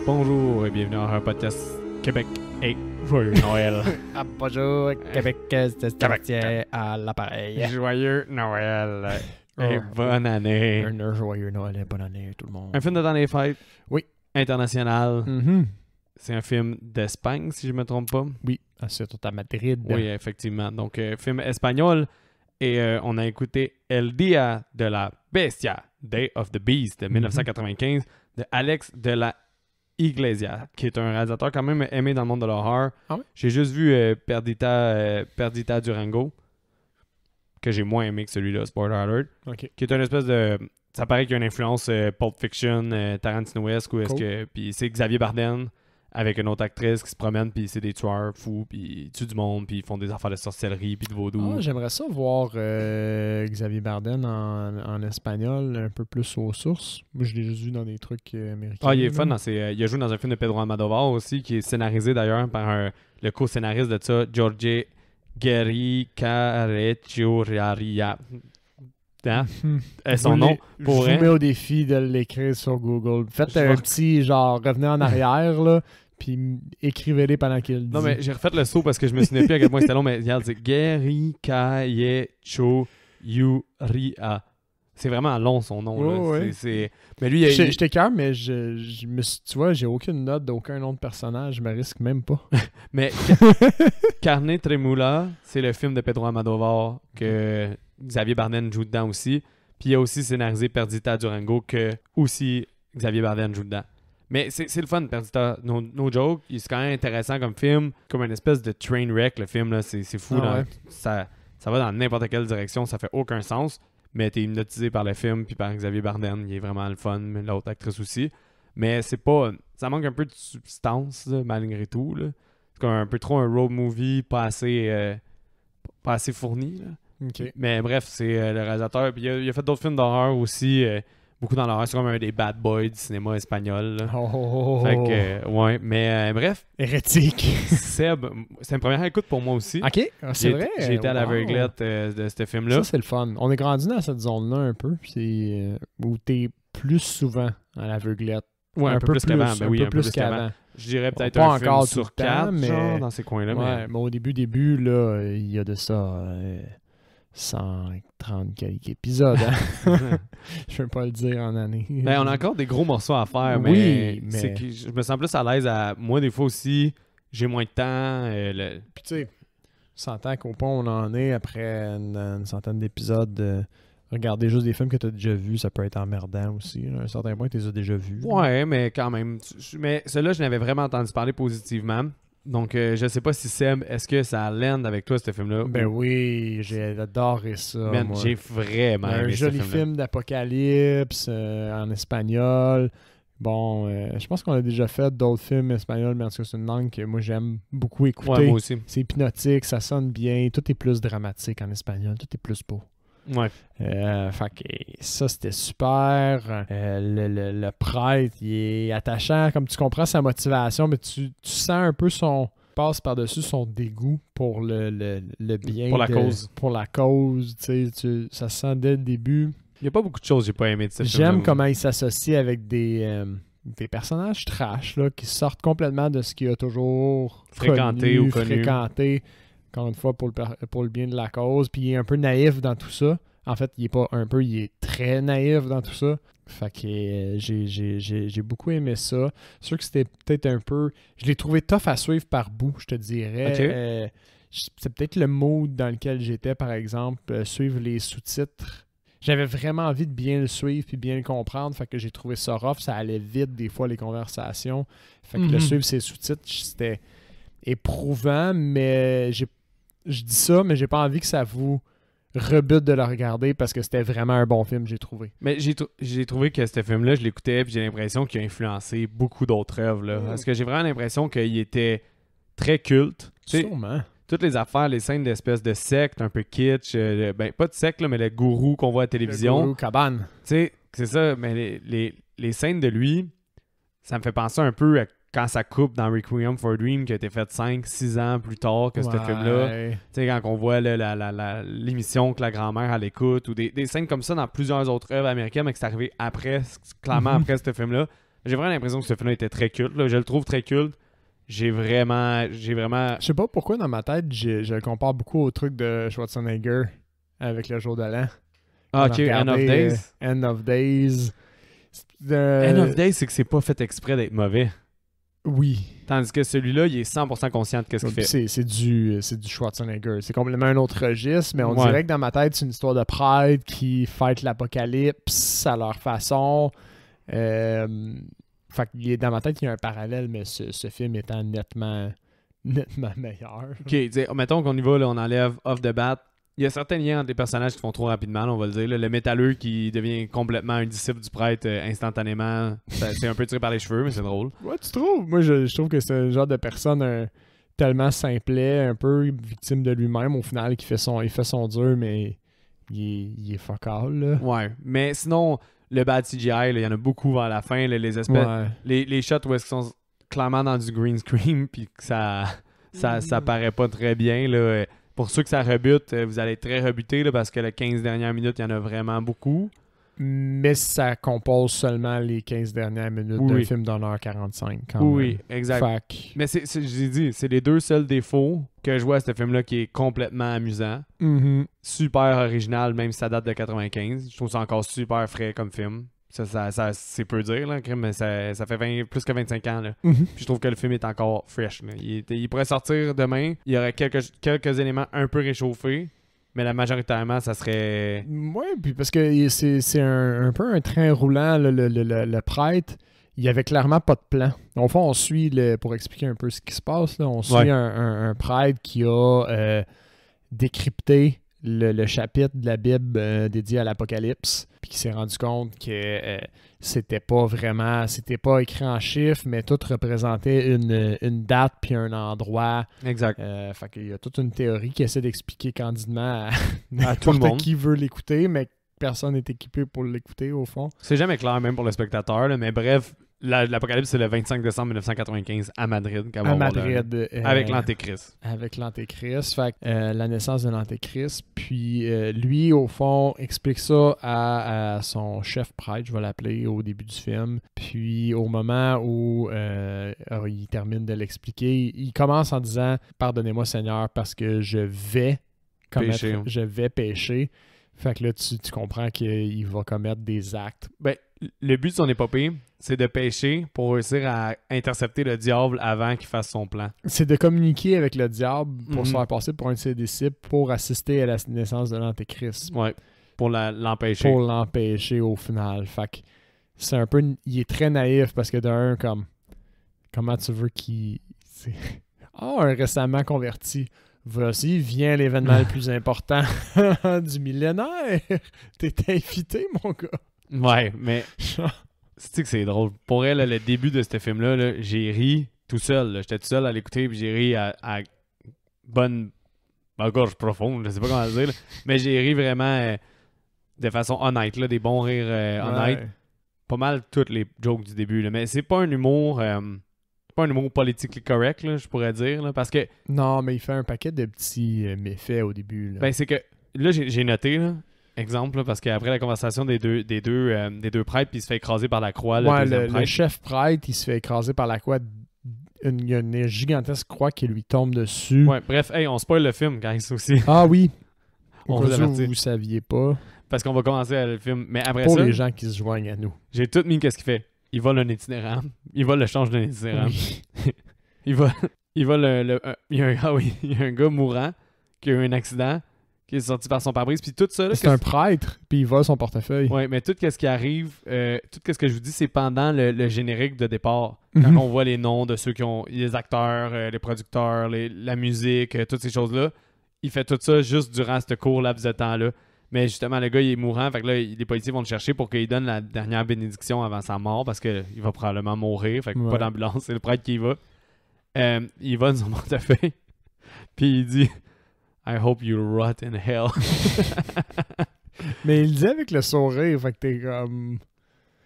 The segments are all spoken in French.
Bonjour et bienvenue à un podcast Québec et Joyeux Noël. Bonjour, Québec, c'est Sébastien à l'appareil. Joyeux Noël et bonne année. Un joyeux Noël et bonne année tout le monde. Un film de temps des fêtes. Oui. International. Mm-hmm. C'est un film d'Espagne, si je ne me trompe pas. Oui, c'est tout à Madrid. Oui, effectivement. Donc, film espagnol. Et on a écouté El Día de la Bestia, Day of the Beast, de 1995, de Alex de la Iglesia, qui est un réalisateur quand même aimé dans le monde de l'horreur. Ah oui? J'ai juste vu Perdita Durango, que j'ai moins aimé que celui-là, spoiler alert, OK. qui est une espèce de... Ça paraît qu'il y a une influence Pulp Fiction, Tarantino-esque, ou est-ce que... Puis c'est Xavier Bardem avec une autre actrice qui se promène, puis c'est des tueurs fous, puis ils tuent du monde, puis ils font des affaires de sorcellerie, puis de vaudou. Ah, j'aimerais ça voir Xavier Bardem en espagnol, un peu plus aux sources. Moi, je l'ai juste vu dans des trucs américains. Ah, il est fun. Il a joué dans un film de Pedro Almodovar aussi, qui est scénarisé d'ailleurs par le co-scénariste de ça, Jorge Guerri Carrecioriaria. Hein? Son nom, pour Je vous mets au défi de l'écrire sur Google. Faites un petit, genre, revenez en arrière, là, puis écrivez-les pendant qu'il le dit. Non, mais j'ai refait le saut parce que je me souvenais plus à quel point c'était long, mais regarde, c'est Guerri Carrecioriaria. C'est vraiment long son nom. Oh, là. ouais. Mais lui, Je t'écœure, mais tu vois, j'ai aucune note d'aucun nom de personnage. Je me risque même pas. Mais Carne Tremula, c'est le film de Pedro Almodovar que Xavier Bardem joue dedans aussi. Puis il a aussi scénarisé Perdita Durango que aussi Xavier Bardem joue dedans. Mais c'est le fun, Perdita. No joke. C'est quand même intéressant comme film. Comme une espèce de train wreck, le film. Là. C'est fou. Ah ouais. Ça va dans n'importe quelle direction. Ça fait aucun sens. Mais t'es hypnotisé par le film puis par Xavier Bardem. Il est vraiment le fun. Mais l'autre actrice aussi. Mais c'est pas... Ça manque un peu de substance, là, malgré tout. Là. C'est comme un peu trop un road movie, pas assez fourni. Là. OK. Mais bref, c'est le réalisateur. Puis il a fait d'autres films d'horreur aussi. Beaucoup dans l'horreur. C'est comme un des bad boys du cinéma espagnol. Là. Fait que, ouais. Mais bref. Hérétique. Seb, c'est une première écoute pour moi aussi. OK, c'est vrai. J'ai été à l'aveuglette de ce film-là. Ça, c'est le fun. On est grandi dans cette zone-là un peu. Puis où t'es plus souvent à l'aveuglette. Ouais, un peu plus qu'avant. Ben oui, un peu plus qu'avant. Je dirais peut-être Pas un film encore sur tout le temps, 4, mais... genre, dans ces coins-là. Ouais, mais au début, là, il y a de ça 130 quelques épisodes. Hein? Je peux pas le dire en année. Ben, on a encore des gros morceaux à faire, oui, mais... c'est que je me sens plus à l'aise à... Moi, des fois aussi, j'ai moins de temps. Puis tu sais, 100 ans qu'au point on en est, après une centaine d'épisodes... Regarder juste des films que tu as déjà vus, ça peut être emmerdant aussi. Là. À un certain point, tu les as déjà vus. Ouais, mais quand même. Mais celui-là, je n'avais vraiment entendu parler positivement. Donc, je sais pas si Seb, est-ce que ça land avec toi, ce film-là? Ben oui, j'ai adoré ça. Man, moi. j'ai vraiment un aimé ce joli film-là. film d'apocalypse en espagnol. Bon, je pense qu'on a déjà fait d'autres films espagnols, mais en tout cas, c'est une langue que moi, j'aime beaucoup écouter. Ouais, moi aussi. C'est hypnotique, ça sonne bien. Tout est plus dramatique en espagnol. Tout est plus beau. Ouais. Fait que ça c'était super. Le prêtre il est attachant, comme tu comprends sa motivation, mais tu sens un peu passe par-dessus son dégoût pour le bien Pour la cause. Pour la cause, tu sais, ça se sent dès le début. Il y a pas beaucoup de choses que j'ai pas aimé de ce film-là. J'aime comment il s'associe avec des personnages trash là, qui sortent complètement de ce qu'il a toujours Fréquenté. Encore une fois, pour le bien de la cause. Puis il est un peu naïf dans tout ça. En fait, il est pas un peu, il est très naïf dans tout ça. Fait que j'ai beaucoup aimé ça. C'est sûr que c'était peut-être un peu... Je l'ai trouvé tough à suivre par bout, je te dirais. Okay. C'est peut-être le mood dans lequel j'étais, par exemple, suivre les sous-titres. J'avais vraiment envie de bien le suivre puis bien le comprendre. Fait que j'ai trouvé ça rough. Ça allait vite, des fois, les conversations. Fait que le suivre ses sous-titres, c'était éprouvant, mais je dis ça, mais j'ai pas envie que ça vous rebute de le regarder parce que c'était vraiment un bon film, j'ai trouvé. Mais j'ai trouvé que ce film-là, je l'écoutais et j'ai l'impression qu'il a influencé beaucoup d'autres œuvres. Là. Parce que j'ai vraiment l'impression qu'il était très culte. Sûrement. Toutes les affaires, les scènes d'espèces de secte, un peu kitsch, ben pas de secte, là, mais le gourou qu'on voit à la télévision. Le gourou cabane. Tu sais, c'est ça, mais les scènes de lui, ça me fait penser un peu à quand ça coupe dans Requiem for a Dream qui a été fait 5-6 ans plus tard que ce film-là. Tu sais, quand on voit l'émission que la grand-mère elle écoute ou des scènes comme ça dans plusieurs autres œuvres américaines mais que c'est arrivé après, clairement après ce film-là. J'ai vraiment l'impression que ce film-là était très culte. Là. Je le trouve très culte. J'ai vraiment... Je sais pas pourquoi dans ma tête, je le compare beaucoup au truc de Schwarzenegger avec Le Jour de l'An. Ah, ok, End of Days. End of Days. End of Days, c'est que c'est pas fait exprès d'être mauvais. Oui. Tandis que celui-là, il est 100% conscient de ce qu'il fait. C'est du Schwarzenegger. C'est complètement un autre registre, mais on Ouais. dirait que dans ma tête, c'est une histoire de prêtre qui fête l'apocalypse à leur façon. Fait que dans ma tête, il y a un parallèle, mais ce film étant nettement meilleur. Ok, mettons qu'on y va, là, on enlève off the bat. Il y a certains liens entre les personnages qui font trop rapidement, là, on va le dire. Là. Le métalleux qui devient complètement un disciple du prêtre instantanément. C'est un peu tiré par les cheveux, mais c'est drôle. Ouais, tu trouves? Moi, je trouve que c'est un genre de personne tellement simplet, un peu victime de lui-même au final, il fait son dur, mais il est fuck all, là. Ouais, mais sinon, le bad CGI, là, il y en a beaucoup vers la fin. Là, les espèces, Ouais. les shots où est-ce qu'ils sont clairement dans du green screen, puis que ça paraît pas très bien, là. Pour ceux que ça rebute, vous allez être très rebutés là, parce que les 15 dernières minutes, il y en a vraiment beaucoup. Mais ça compose seulement les 15 dernières minutes Oui. d'un film d'1h45 quand Oui, même. exact. Fait que- Mais j'ai dit, c'est les deux seuls défauts que je vois à ce film-là qui est complètement amusant. Mhm. Super original, même si ça date de 95. Je trouve ça encore super frais comme film. Ça c'est peu dire, là, mais ça fait plus que 25 ans. Là. Mhm. Puis je trouve que le film est encore fresh. Là. Il pourrait sortir demain. Il y aurait quelques éléments un peu réchauffés, mais majoritairement, ça serait... Ouais, puis parce que c'est un peu un train roulant, le prêtre. Il y avait clairement pas de plan. Au fond, on suit, pour expliquer un peu ce qui se passe, là, on suit Ouais. un prêtre qui a décrypté le chapitre de la Bible dédié à l'Apocalypse, puis qui s'est rendu compte que c'était pas écrit en chiffres, mais tout représentait une date puis un endroit. Exact. Fait qu'il y a toute une théorie qui essaie d'expliquer candidement à tout le n'importe monde. qui veut l'écouter, mais personne n'est équipé pour l'écouter au fond. C'est jamais clair, même pour le spectateur. Là, mais bref, l'Apocalypse, c'est le 25 décembre 1995 à Madrid. quand on À va voir Madrid. avec l'Antéchrist. Avec l'Antéchrist. Fait que, la naissance de l'Antéchrist. Puis lui, au fond, explique ça à son chef prêtre, je vais l'appeler, au début du film. Puis au moment où il termine de l'expliquer, il commence en disant « Pardonnez-moi Seigneur parce que je vais pécher. » Fait que là, tu comprends qu'il va commettre des actes. Ben, le but de son épopée, c'est de pécher pour réussir à intercepter le diable avant qu'il fasse son plan. C'est de communiquer avec le diable pour se Mhm. faire passer pour un de ses disciples pour assister à la naissance de l'Antéchrist. Ouais, pour l'empêcher. Pour l'empêcher au final. Fait que c'est un peu... Il est très naïf parce que d'un, comment tu veux qu'il... un récemment converti. Voici vient l'événement le plus important du millénaire. T'es invité, mon gars. Ouais, mais c'est que c'est drôle. Pour elle, le début de ce film-là, là, j'ai ri tout seul. là. J'étais tout seul à l'écouter, puis j'ai ri à bonne gorge profonde, je sais pas comment le dire. Là. Mais j'ai ri vraiment de façon honnête, là, des bons rires honnêtes. Ouais. Pas mal toutes les jokes du début. Là. Mais c'est pas un humour... c'est pas un humour politiquement correct, là, je pourrais dire. Là, parce que Non, mais il fait un paquet de petits méfaits au début. Là. ben, c'est que là, j'ai noté, là, exemple, là, parce qu'après la conversation des deux prêtres, puis il se fait écraser par la croix, le Ouais, deuxième le prêtre. chef prêtre, il se fait écraser par la croix. Il y a une gigantesque croix qui lui tombe dessus. Ouais, bref, hey, on spoil le film, guys, aussi. Ah oui. On Au vous cas où avertit. vous saviez pas. Parce qu'on va commencer le film. Mais après Pour ça, les gens qui se joignent à nous. j'ai tout mis qu'est-ce qu'il fait. Il vole un itinérant. Il vole le change d'un itinérant. Oui. Il vole il y a un gars mourant qui a eu un accident, qui est sorti par son pare-brise, puis tout ça, là, C'est un prêtre, puis il vole son portefeuille. ouais, mais tout ce qui arrive, tout ce que je vous dis, c'est pendant le générique de départ. Quand Mhm. on voit les noms de ceux qui ont les acteurs, les producteurs, la musique, toutes ces choses-là. Il fait tout ça juste durant ce court laps de temps-là. Mais justement, le gars, il est mourant. Fait que là, les policiers vont le chercher pour qu'il donne la dernière bénédiction avant sa mort parce qu'il va probablement mourir. Fait que Ouais. pas d'ambulance. C'est le prêtre qui y va. Il va dans son portefeuille. Puis il dit I hope you rot in hell. Mais il le dit avec le sourire, fait que t'es comme...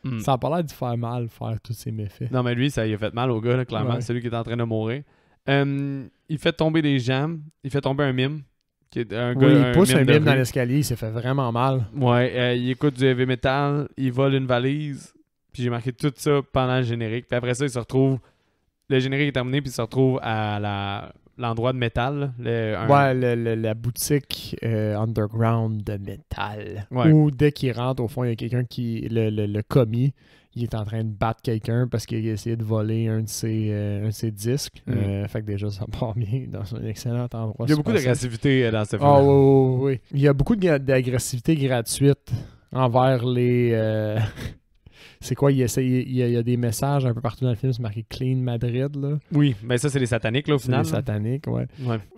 Hmm. Ça a pas l'air de faire mal, faire tous ces méfaits. Non, mais lui, ça lui a fait mal au gars, là, clairement. Ouais. C'est lui qui est en train de mourir. Il fait tomber des gens. Il fait tomber un mime. Qui est un Oui, gars, il pousse un de mime dans rue. l'escalier, il s'est fait vraiment mal. Ouais, il écoute du heavy metal. Il vole une valise. Puis j'ai marqué tout ça pendant le générique. Puis après ça, il se retrouve... Le générique est terminé, puis il se retrouve à l'endroit de métal. La boutique underground de métal. Ouais. Où dès qu'il rentre, au fond, il y a quelqu'un qui... Le commis, il est en train de battre quelqu'un parce qu'il a essayé de voler un de ses disques. Fait que déjà, ça part bien dans un excellent endroit. Il y a beaucoup d'agressivité dans ce film. Ah oui. Il y a beaucoup d'agressivité gratuite envers les... C'est quoi? Il y a des messages un peu partout dans le film, c'est marqué Clean Madrid, là. Oui, mais ça, c'est les sataniques, là, au final. C'est les sataniques, ouais.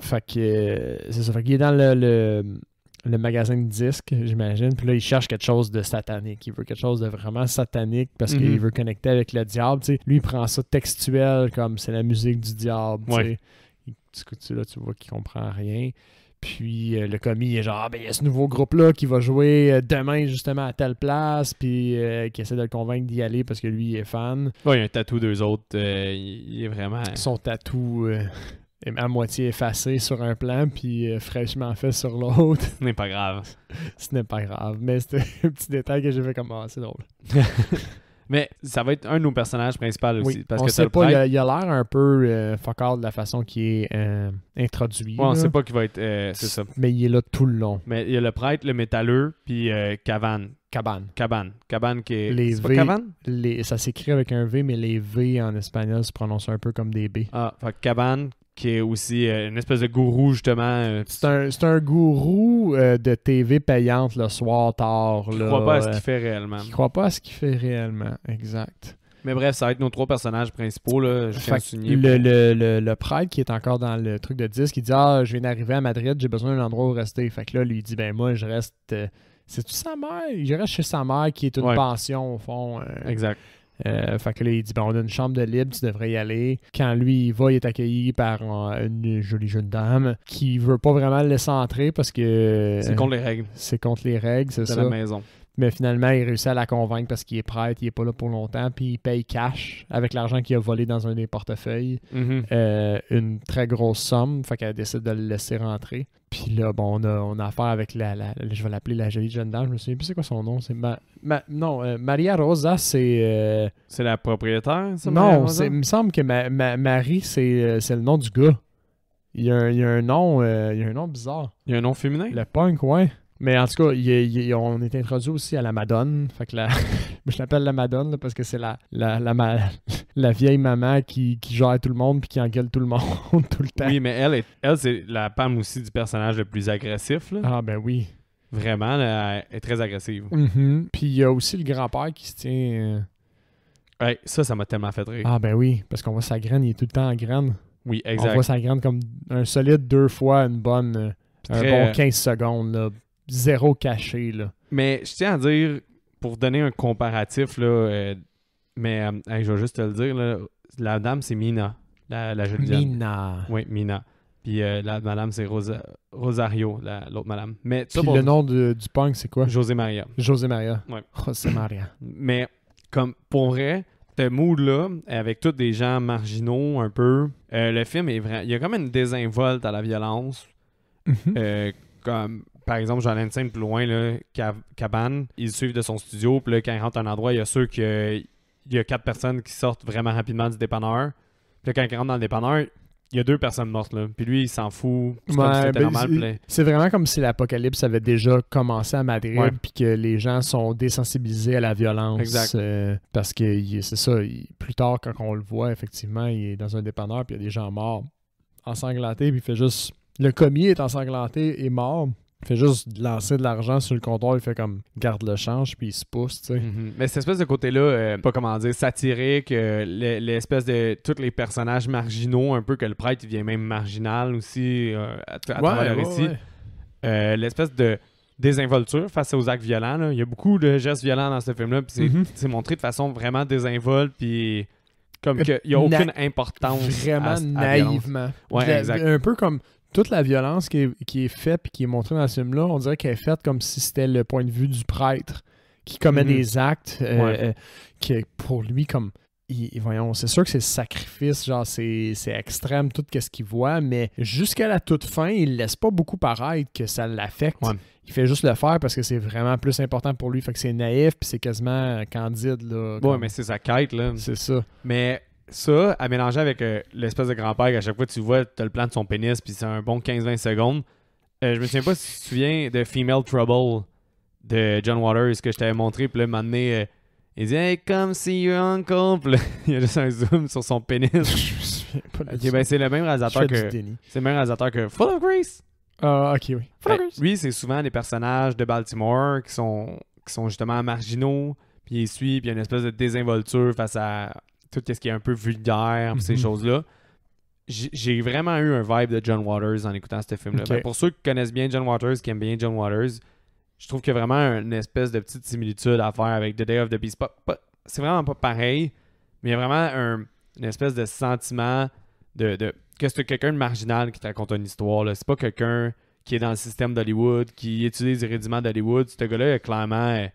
Fait que c'est ça. Fait qu'il est dans le magasin de disques, j'imagine. Puis là, il cherche quelque chose de satanique. Il veut quelque chose de vraiment satanique parce qu'il veut connecter avec le diable. T'sais. Lui, il prend ça textuel comme c'est la musique du diable. Ouais. Tu vois qu'il comprend rien. Puis le commis est genre, il y a ce nouveau groupe-là qui va jouer demain justement à telle place, puis qui essaie de le convaincre d'y aller parce que lui, il est fan. Ouais, il y a un tatou d'eux autres. Il est vraiment... Son tatou est à moitié effacé sur un plan, puis fraîchement fait sur l'autre. Ce n'est pas grave. Ce n'est pas grave, mais c'était un petit détail que j'ai fait comme, c'est drôle. Mais ça va être un de nos personnages principaux aussi. Oui, parce on que sait pas, il a l'air un peu fuck-out de la façon qu'il est introduit. Ouais, on là. sait pas qu'il va être... c'est ça. Mais il est là tout le long. Mais il y a le prêtre, le métalleux, puis Cabane qui est... Les c'est V, pas Cabane? Ça s'écrit avec un V, mais les V en espagnol se prononcent un peu comme des B. Ah, fait Cabane, qui est aussi une espèce de gourou, justement. C'est un gourou de TV payante le soir tard. Qui là, croit pas à ce qu'il fait réellement. Qui croit pas à ce qu'il fait réellement, exact. Mais bref, ça va être nos 3 personnages principaux, là. Je tiens à souligner. Le prêtre qui est encore dans le truc de disque, il dit « Ah, je viens d'arriver à Madrid, j'ai besoin d'un endroit où rester. » Fait que là, lui, il dit « Ben moi, je reste... C'est-tu sa mère? Je reste chez sa mère qui est une pension, au fond. Exact. Fait que là, il dit on a une chambre de libre, tu devrais y aller. Quand lui, il va, il est accueilli par une jolie jeune dame qui veut pas vraiment le laisser entrer parce que... C'est contre les règles. C'est contre les règles, c'est ça. De la maison. Mais finalement, il réussit à la convaincre parce qu'il est prêtre, il est pas là pour longtemps, puis il paye cash avec l'argent qu'il a volé dans un des portefeuilles. Une très grosse somme, fait qu'elle décide de le laisser rentrer. Puis là, bon, on a affaire avec je vais l'appeler la jolie jeune dame, je me souviens plus c'est quoi son nom. C'est Maria Rosa, c'est... C'est la propriétaire, ça? Non, il me semble que Marie, c'est le nom du gars. Il y a un nom bizarre. Il y a un nom féminin? Le punk, ouais. Mais en tout cas, on est introduit aussi à la Madone. Fait que je l'appelle la Madone là, parce que c'est la vieille maman qui gère tout le monde puis qui engueule tout le monde tout le temps. Oui, mais elle c'est la femme aussi du personnage le plus agressif. Là. Ah ben oui. Vraiment, elle est très agressive. Puis il y a aussi le grand-père qui se tient... Ouais, ça m'a tellement fait rire. Ah ben oui, parce qu'on voit sa graine, il est tout le temps en graine. Oui, exact. On voit sa graine comme un solide 2 fois un bon 15 secondes, là. Zéro caché, là. Mais je tiens à dire, pour donner un comparatif, là, je vais juste te le dire, là, la dame, c'est Mina, la jeune dame. Mina. Oui, Mina. Puis la madame, c'est Rosario, l'autre madame. Mais puis le nom du punk, c'est quoi? José Maria. José Maria. Ouais. José Maria. Mais, comme, pour vrai, ce mood-là, avec tous des gens marginaux, un peu, le film est vrai. Il y a comme une désinvolte à la violence. Comme... Par exemple, j'en ai une scène plus loin, là, Cabane, ils suivent de son studio, puis là, quand ils rentrent à un endroit, il y a sûr qu'il y a 4 personnes qui sortent vraiment rapidement du dépanneur. Puis là, quand ils rentrent dans le dépanneur, il y a 2 personnes mortes, là. Puis lui, il s'en fout. C'est comme si c'était normal. C'est vraiment comme si l'apocalypse avait déjà commencé à Madrid, puis que les gens sont désensibilisés à la violence. Exact. Parce que c'est ça, plus tard, quand on le voit, effectivement, il est dans un dépanneur, puis il y a des gens morts, ensanglantés, puis il fait juste... Le commis est ensanglanté et mort. Il fait juste lancer de l'argent sur le comptoir, il fait comme garde le change, puis il se pousse, tu sais. Mais cette espèce de côté-là, pas comment dire, satirique, l'espèce de tous les personnages marginaux, un peu que le prêtre il vient même marginal aussi à travers le récit. L'espèce de désinvolture face aux actes violents. Là. Il y a beaucoup de gestes violents dans ce film-là, puis c'est montré de façon vraiment désinvolte, puis comme qu'il n'y a aucune importance. Vraiment naïvement. Ouais, exact. Un peu comme... Toute la violence qui est faite et qui est montrée dans ce film-là, on dirait qu'elle est faite comme si c'était le point de vue du prêtre qui commet des actes qui, pour lui, comme voyons, c'est sûr que c'est sacrifice, genre c'est extrême tout ce qu'il voit, mais jusqu'à la toute fin, il laisse pas beaucoup paraître que ça l'affecte. Ouais. Il fait juste le faire parce que c'est vraiment plus important pour lui. Fait que c'est naïf puis c'est quasiment candide. Là, Ouais, comme... mais c'est sa quête, là. C'est ça. Mais ça, à mélanger avec l'espèce de grand-père qu'à chaque fois tu vois, t'as le plan de son pénis, puis c'est un bon 15-20 secondes. Je me souviens pas si tu te souviens de Female Trouble de John Waters que je t'avais montré, puis là, un moment donné, il dit « Hey, come see your uncle », puis là, il y a juste un zoom sur son pénis. Je me souviens pas de Ok, ça. ben c'est le même réalisateur Je fais du que... déni. C'est le même réalisateur que Full of Grace. Ah, ok, oui. Ben, lui, c'est souvent des personnages de Baltimore qui sont justement marginaux, puis il suit, puis il y a une espèce de désinvolture face à tout ce qui est un peu vulgaire, puis ces choses-là. J'ai vraiment eu un vibe de John Waters en écoutant ce film-là. Okay. Ben, pour ceux qui connaissent bien John Waters, qui aiment bien John Waters, je trouve qu'il y a vraiment une espèce de petite similitude à faire avec The Day of the Beast. C'est vraiment pas pareil, mais il y a vraiment une espèce de sentiment de que c'est quelqu'un de marginal qui te raconte une histoire. Là. C'est pas quelqu'un qui est dans le système d'Hollywood, qui utilise les rudiments d'Hollywood. Ce gars-là a clairement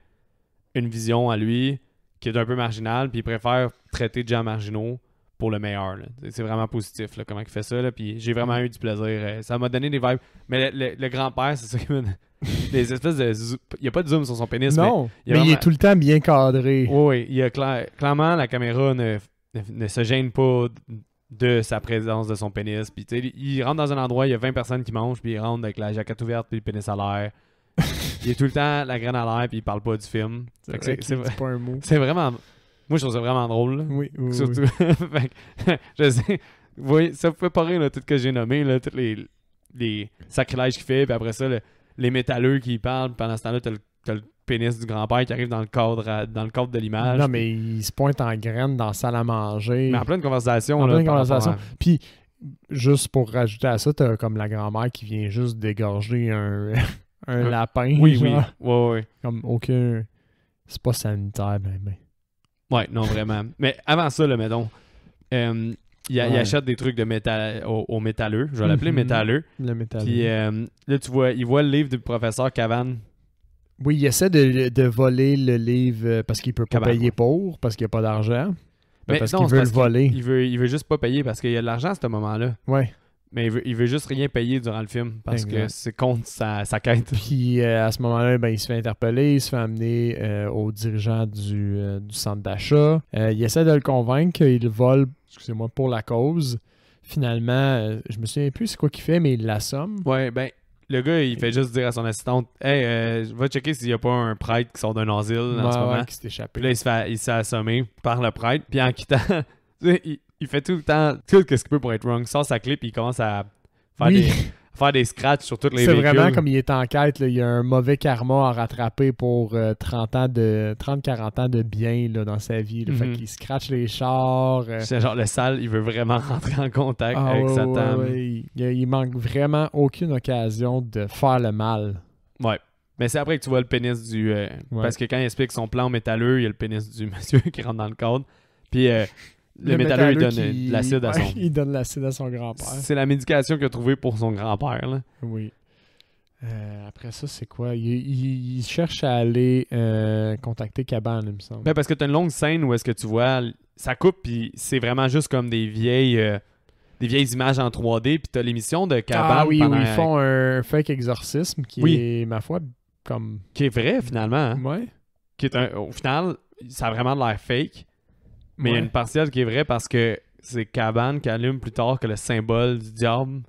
une vision à lui qui est un peu marginale, puis il préfère traiter de gens marginaux pour le meilleur. Là. C'est vraiment positif là, comment il fait ça. Là, puis j'ai vraiment eu du plaisir. Ça m'a donné des vibes. Mais le grand-père, c'est ça qui m'a donné des espèces de... Il n'y a pas de zoom sur son pénis. Non, mais vraiment... il est tout le temps bien cadré. Oui, il y a clairement, la caméra ne se gêne pas de sa présence de son pénis. Puis, il rentre dans un endroit, il y a 20 personnes qui mangent, puis il rentre avec la jaquette ouverte, puis le pénis à l'air. Il est tout le temps la graine à l'air, puis il parle pas du film. C'est pas un mot. C'est vraiment... Moi, je trouve ça vraiment drôle. Là. Oui. Surtout. Fait que, je sais. Vous voyez, ça vous fait pas rire, là, tout ce que j'ai nommé, là, tous les sacrilèges qu'il fait, puis après ça, les métalleux qui parlent, puis pendant ce temps-là, t'as le pénis du grand-père qui arrive dans le cadre de l'image. Non, mais il se pointe en graine dans la salle à manger. Mais en pleine conversation. En là, pleine par conversation. rapport à- Puis, juste pour rajouter à ça, t'as comme la grand-mère qui vient juste dégorger un lapin. Oui, genre. oui. Ouais. Comme aucun... C'est pas sanitaire, ben. Ouais, non, vraiment. Mais avant ça, là, mettons, il achète des trucs de métal au métalleux. Je vais l'appeler métalleux. Le métal. Puis là, tu vois, il voit le livre du professeur Cavan. Oui, il essaie de voler le livre parce qu'il peut pas Cabane, payer ouais. pour, parce qu'il n'y a pas d'argent. Mais Parce non, qu'il c'est veut parce le voler. Il veut juste pas payer parce qu'il y a de l'argent à ce moment-là. Ouais. Mais il veut juste rien payer durant le film parce Exact. que c'est contre sa quête. Puis à ce moment-là, ben, il se fait interpeller, il se fait amener au dirigeant du centre d'achat. Il essaie de le convaincre qu'il vole, excusez-moi, pour la cause. Finalement, je me souviens plus c'est quoi qu'il fait, mais il l'assomme. Ouais, ben, le gars, il fait juste dire à son assistante « Hey, va checker s'il y a pas un prêtre qui sort d'un asile en ce moment. » Qui s'est échappé. Puis là, il se fait assommer par le prêtre. Puis en quittant, tu sais, il fait tout le temps tout ce qu'il peut pour être wrong. Il sort sa clip et il commence à faire des scratchs sur toutes les C'est véhicules. vraiment comme il est en quête. Là, il y a un mauvais karma à rattraper pour 30-40 ans de bien là, dans sa vie. Là. Fait qu'il scratch les chars. C'est genre le sale, il veut vraiment rentrer en contact Ah, avec ouais, Satan. ouais. Il manque vraiment aucune occasion de faire le mal. Ouais. Mais c'est après que tu vois le pénis du... Parce que quand il explique son plan métalleux, il y a le pénis du monsieur qui rentre dans le cadre. Puis le métalleux, il donne de l'acide à son... Il donne l'acide à son grand-père. C'est la médication qu'il a trouvée pour son grand-père. Là. Oui. Après ça, c'est quoi? Il cherche à aller contacter Cabane, il me semble. Ben parce que t'as une longue scène où est-ce que tu vois... Ça coupe, puis c'est vraiment juste comme des vieilles images en 3D, puis t'as l'émission de Cabane Ah oui, pendant... où ils font un fake exorcisme qui est, ma foi, comme... Qui est vrai, finalement. Hein? Ouais. Qui est au final, ça a vraiment de l'air fake. Mais il y a une partielle qui est vraie parce que c'est Cabane qui allume plus tard que le symbole du diable.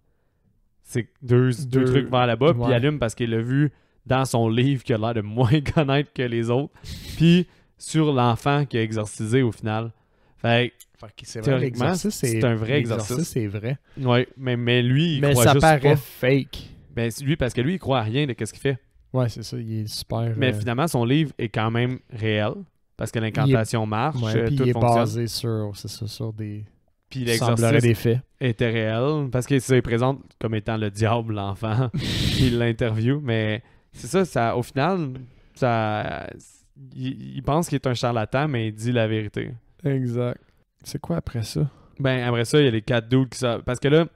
C'est deux trucs vers là-bas. Puis il allume parce qu'il l'a vu dans son livre qui a l'air de moins connaître que les autres. Puis sur l'enfant qui a exorcisé au final. Fait que c'est vrai, théoriquement, c'est un vrai exorcisme. C'est vrai. Ouais, mais lui, il mais croit ça juste paraît pas. Fake. Ben, lui, parce que lui, il croit à rien de ce qu'il fait. Ouais, c'est ça. Il est super... Mais finalement, son livre est quand même réel. Parce que l'incantation marche, puis tout il est fonctionne. basé sur des... Puis semblerait des l'exorcisme faits. était réel, parce qu'il se présente comme étant le diable, l'enfant, puis il l'interview, mais c'est ça, au final, il pense qu'il est un charlatan, mais il dit la vérité. Exact. C'est quoi après ça? Ben, après ça, il y a les 4 dudes qui sortent, parce que là,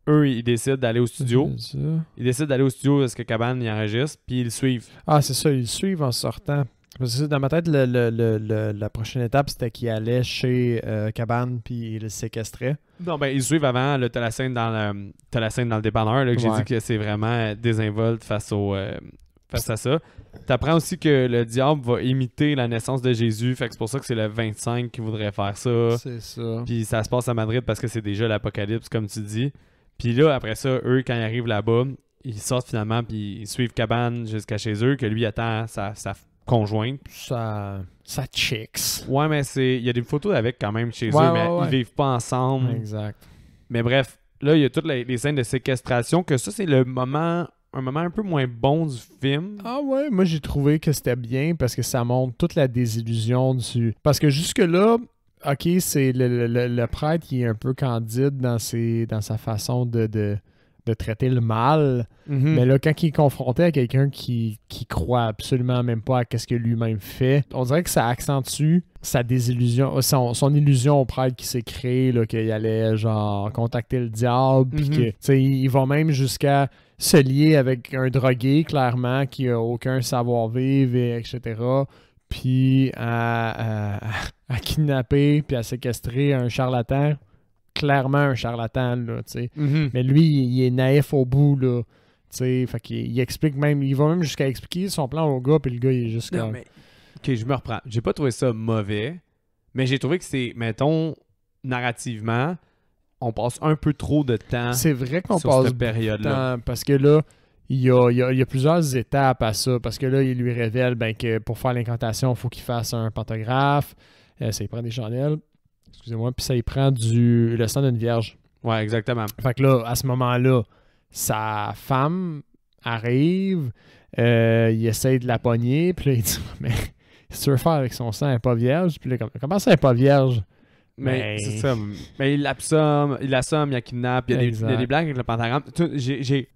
eux, ils décident d'aller au studio. Ils décident d'aller au studio parce que Cabane, il enregistre, puis ils le suivent. Ah, c'est ça, ils le suivent en sortant. Parce que dans ma tête, la prochaine étape, c'était qu'il allait chez Cabane puis il le séquestrait. Non, ben, ils suivent avant. Là, t'as la scène dans le dépanneur, là, que j'ai dit que c'est vraiment désinvolte face à ça. T'apprends aussi que le diable va imiter la naissance de Jésus. Fait que c'est pour ça que c'est le 25 qui voudrait faire ça. C'est ça. Puis ça se passe à Madrid parce que c'est déjà l'apocalypse, comme tu dis. Puis là, après ça, eux, quand ils arrivent là-bas, ils sortent finalement, puis ils suivent Cabane jusqu'à chez eux, que lui attend sa conjointe. Ça chicks. Ouais, mais il y a des photos avec quand même chez eux, mais ils vivent pas ensemble. Exact. Mais bref, là, il y a toutes les scènes de séquestration, que ça, c'est un moment un peu moins bon du film. Ah ouais, moi j'ai trouvé que c'était bien parce que ça montre toute la désillusion du... Parce que jusque-là, ok, c'est le prêtre qui est un peu candide dans sa façon de traiter le mal. Mais là, quand il est confronté à quelqu'un qui croit absolument même pas à ce que lui-même fait, on dirait que ça accentue sa désillusion, son illusion au prêtre qui s'est créé, là, qu'il allait genre contacter le diable, puis que, tu sais, il va même jusqu'à se lier avec un drogué, clairement, qui a aucun savoir-vivre, etc. Puis à kidnapper, puis à séquestrer un charlatan. Clairement un charlatan, là, tu sais. Mais lui, il est naïf au bout, là. Tu sais, fait qu'il explique même... Il va même jusqu'à expliquer son plan au gars, puis le gars, il est juste non, comme... mais... Ok, je me reprends. J'ai pas trouvé ça mauvais, mais j'ai trouvé que c'est, mettons, narrativement, on passe un peu trop de temps c'est vrai qu'on sur passe cette période-là. parce que là, il y a plusieurs étapes à ça. Parce que là, il lui révèle que pour faire l'incantation, il faut qu'il fasse un pantographe. Ça, il prend des chandelles. Excusez-moi. Puis ça, il prend le sang d'une vierge. Ouais, exactement. Fait que là, à ce moment-là, sa femme arrive, il essaye de la pogner, puis là, il dit « Mais qu'est-ce que tu veux faire avec son sang? Elle n'est pas vierge? » Puis là, comment ça, elle n'est pas vierge? Mais c'est ça. Mais il l'assomme, il la kidnappe, il y a des blagues avec le pentagramme.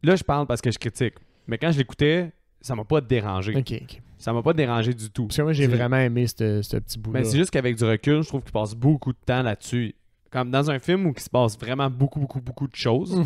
Là, je parle parce que je critique. Mais quand je l'écoutais, ça m'a pas dérangé. OK. Ça m'a pas dérangé du tout. Parce que moi, j'ai vraiment aimé ce petit bout-là. Mais c'est juste qu'avec du recul, je trouve qu'il passe beaucoup de temps là-dessus. Comme dans un film où il se passe vraiment beaucoup de choses.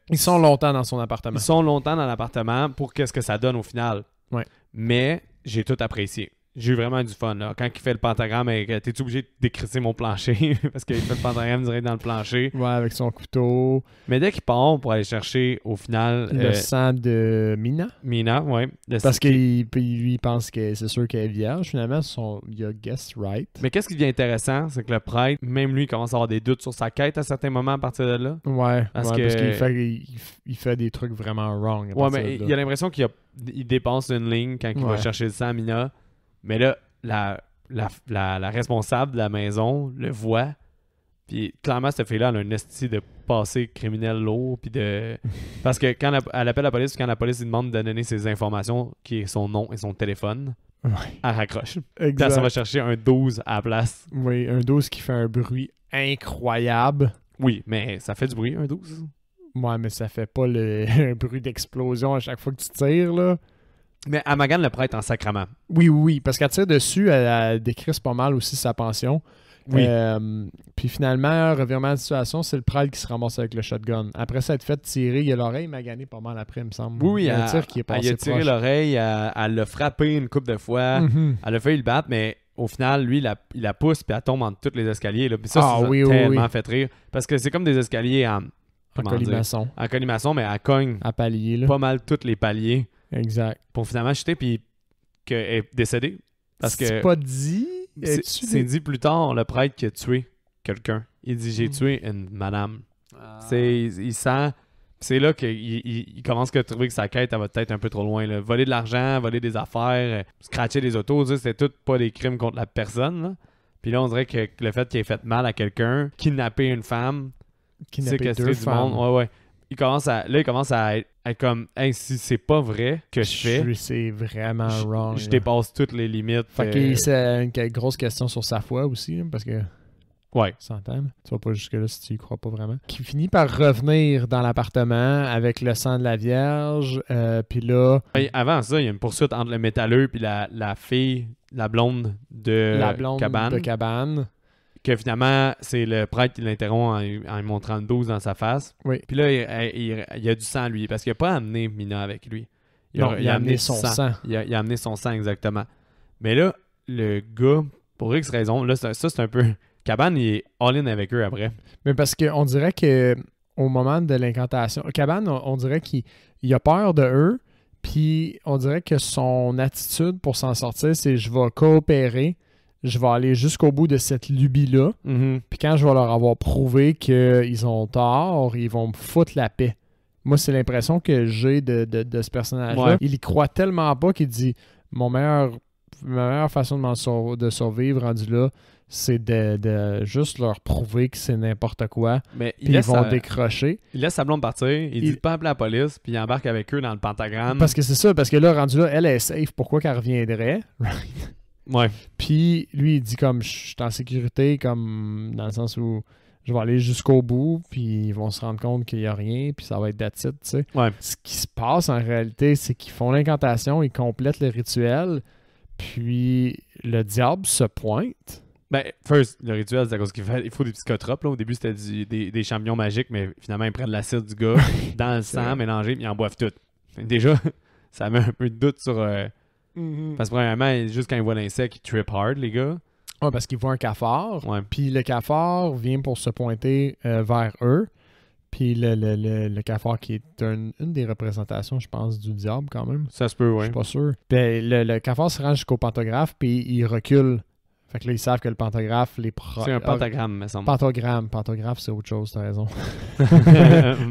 Ils sont longtemps dans son appartement. Ils sont longtemps dans l'appartement pour qu'est-ce que ça donne au final. Ouais. Mais j'ai tout apprécié. J'ai eu vraiment du fun. Là. Quand il fait le pentagramme, t'es-tu obligé de décrisser mon plancher parce qu'il fait le pentagramme direct dans le plancher. Ouais, avec son couteau. Mais dès qu'il part pour aller chercher, au final... Le sang de Mina. Mina, ouais. Parce qu'il lui pense que c'est sûr qu'elle est vierge. Finalement, il a guessed right. Mais qu'est-ce qui devient intéressant, c'est que le prêtre, même lui, commence à avoir des doutes sur sa quête à certains moments à partir de là. Ouais, parce qu'il fait des trucs vraiment wrong. Ouais, mais il a l'impression qu'il dépasse une ligne quand il va chercher le sang à Mina. Mais là, la responsable de la maison le voit. Puis clairement, cette fille-là, elle a un esti de passé criminel lourd. Puis parce que quand elle appelle la police, quand la police lui demande de donner ses informations, qui est son nom et son téléphone, elle raccroche. Exact. Ça va chercher un 12 à la place. Oui, un 12 qui fait un bruit incroyable. Oui, mais ça fait du bruit, un 12. Ouais, mais ça fait pas un bruit d'explosion à chaque fois que tu tires, là. Mais elle magane le prêtre en sacrament. Oui, parce qu'elle tire dessus, elle décrisse pas mal aussi sa pension. Oui. Puis finalement, revirement de situation, c'est le prêtre qui se ramasse avec le shotgun. Après ça, être fait tirer, il a l'oreille maganée pas mal après, il me semble. Oui, il y a un tir qui est passé elle a tiré proche. l'oreille, elle l'a frappé une couple de fois, elle a failli le battre, mais au final, lui, il la pousse puis elle tombe entre tous les escaliers. Là. Puis ça, tellement fait rire. Parce que c'est comme des escaliers en colimaçon. En colimaçon, mais elle cogne à palier, là. Pas mal tous les paliers. Exact. Pour finalement chuter puis qu'elle est décédée. Parce que c'est pas dit. C'est dit plus tard, le prêtre qui a tué quelqu'un. Il dit j'ai tué une madame. Il sent. C'est là qu'il commence à trouver que sa quête elle va peut-être un peu trop loin. Là. Voler de l'argent, voler des affaires, scratcher des autos, c'était tout pas des crimes contre la personne. Là. Puis là, on dirait que le fait qu'il ait fait mal à quelqu'un, kidnapper une femme, kidnapper deux femmes. Du monde. Ouais. Il commence à être comme hey, si c'est pas vrai que je fais, c'est vraiment wrong. Je dépasse toutes les limites. Fait que c'est une grosse question sur sa foi aussi, là, parce que ouais. S'entend. Tu vas pas jusque-là si tu y crois pas vraiment. Qui finit par revenir dans l'appartement avec le sang de la Vierge. Puis là... Avant ça, il y a une poursuite entre le métalleux puis la fille, la blonde de Cabane. Que finalement, c'est le prêtre qui l'interrompt en lui montrant le 12 dans sa face. Oui. Puis là, il y a du sang, lui, parce qu'il n'a pas amené Mina avec lui. Il a amené son sang. Il a amené son sang, exactement. Mais là, le gars, pour X raison, là, ça c'est un peu... Cabane, il est all-in avec eux après. Mais parce qu'on dirait que au moment de l'incantation, Cabane, on dirait qu'il a peur de eux, puis on dirait que son attitude pour s'en sortir, c'est je vais coopérer, je vais aller jusqu'au bout de cette lubie-là, puis quand je vais leur avoir prouvé qu'ils ont tort, ils vont me foutre la paix. Moi, c'est l'impression que j'ai de ce personnage-là. Ouais. Il y croit tellement pas qu'il dit ma meilleure façon de survivre rendu là, c'est de juste leur prouver que c'est n'importe quoi. Mais Puis ils vont décrocher. Il laisse sa blonde partir, il dit de pas appeler la police, puis il embarque avec eux dans le pentagramme. Parce que c'est ça, parce que là, rendu là, elle est safe. Pourquoi qu'elle reviendrait? Ouais. Puis lui, il dit comme je suis en sécurité, comme dans le sens où je vais aller jusqu'au bout, puis ils vont se rendre compte qu'il n'y a rien, puis ça va être that's it, tu sais. Ouais. Ce qui se passe en réalité, c'est qu'ils font l'incantation, ils complètent le rituel, puis le diable se pointe. Ben, first, le rituel, c'est à cause qu'il faut des psychotropes. Là. Au début, c'était des champignons magiques, mais finalement, ils prennent l'acide du gars dans le sang mélangé, puis ils en boivent tout. Déjà, ça met un peu de doute sur... Parce que premièrement, juste quand ils voient l'insecte, ils trip hard, les gars. Ouais, parce qu'ils voient un cafard, Ouais. puis le cafard vient pour se pointer vers eux, puis le cafard qui est une des représentations, je pense, du diable quand même. Ça se peut, Je ouais. suis pas sûr. Ben, le cafard se rend jusqu'au pantographe, puis il recule. Fait que là, ils savent que le pantographe, C'est un pentagramme, me semble. Pantographe, c'est autre chose, t'as raison.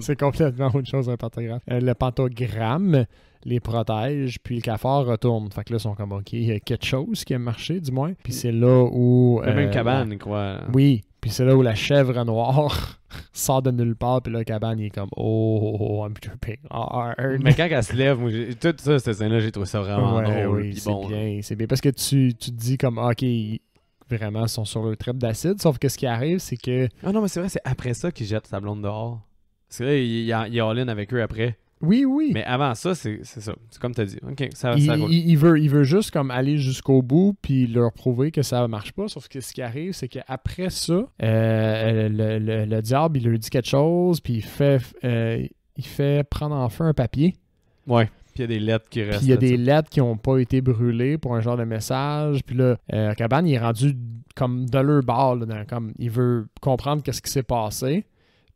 C'est complètement autre chose, un pantographe. Le pantogramme les protège, puis le cafard retourne. Fait que là, ils sont comme, OK, il y a quelque chose qui a marché, du moins. Puis c'est là où... Même Cabane, quoi. Oui, puis c'est là où la chèvre noire sort de nulle part, puis là, Cabane, il est comme, oh, I'm tripping hard. Mais quand elle se lève, moi, tout ça, cette scène-là, j'ai trouvé ça vraiment Ouais, drôle. oui, Puis c'est bon, bien, c'est bien. Parce que tu te dis comme, OK, vraiment, ils sont sur le trip d'acide, sauf que ce qui arrive, c'est que... Ah non, mais c'est vrai, c'est après ça qu'il jette sa blonde dehors. Parce que là, il est all-in avec eux après. Oui. Mais avant ça, c'est ça. C'est comme t'as dit. OK, ça roule. Il veut juste comme aller jusqu'au bout puis leur prouver que ça marche pas. Sauf que ce qui arrive, c'est qu'après ça, le diable, il lui dit quelque chose puis il fait prendre en feu un papier. Ouais. Puis il y a des lettres qui restent. Puis il y a des lettres qui n'ont pas été brûlées pour un genre de message. Puis là, Cabane, il est rendu comme de leur bord. Là, comme, il veut comprendre qu'est-ce qui s'est passé.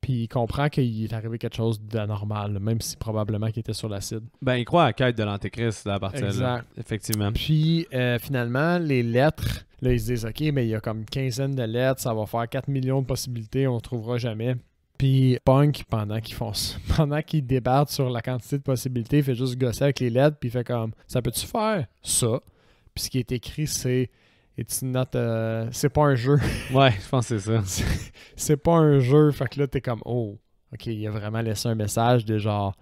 Puis il comprend qu'il est arrivé quelque chose d'anormal, là, même si probablement qu'il était sur l'acide. Ben, il croit à la quête de l'Antéchrist, là, à partir de là. Effectivement. Puis finalement, les lettres, là, ils se disent, OK, mais il y a comme une quinzaine de lettres, ça va faire 4 millions de possibilités, on ne trouvera jamais. Puis Punk, pendant qu'ils débattent sur la quantité de possibilités, il fait juste gosser avec les lettres, puis il fait comme, ça peut-tu faire ça? Puis ce qui est écrit, c'est... c'est pas un jeu. Ouais, je pense que c'est ça. C'est pas un jeu. Fait que là, t'es comme, oh, OK, il a vraiment laissé un message de genre...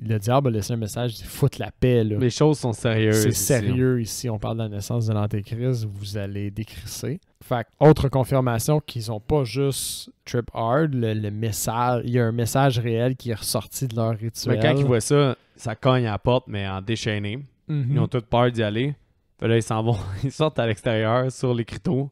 Le diable a laissé un message de foutre la paix, là. Les choses sont sérieuses. C'est ici. sérieux ici. On parle de la naissance de l'Antéchrist. Vous allez décrisser. Fait que, autre confirmation qu'ils ont pas juste trip hard. Le message... Il y a un message réel qui est ressorti de leur rituel. Mais quand ils voient ça, ça cogne à la porte, mais en déchaîné. Ils ont toutes peur d'y aller. Puis là, ils s'en vont, ils sortent à l'extérieur sur l'écriteau.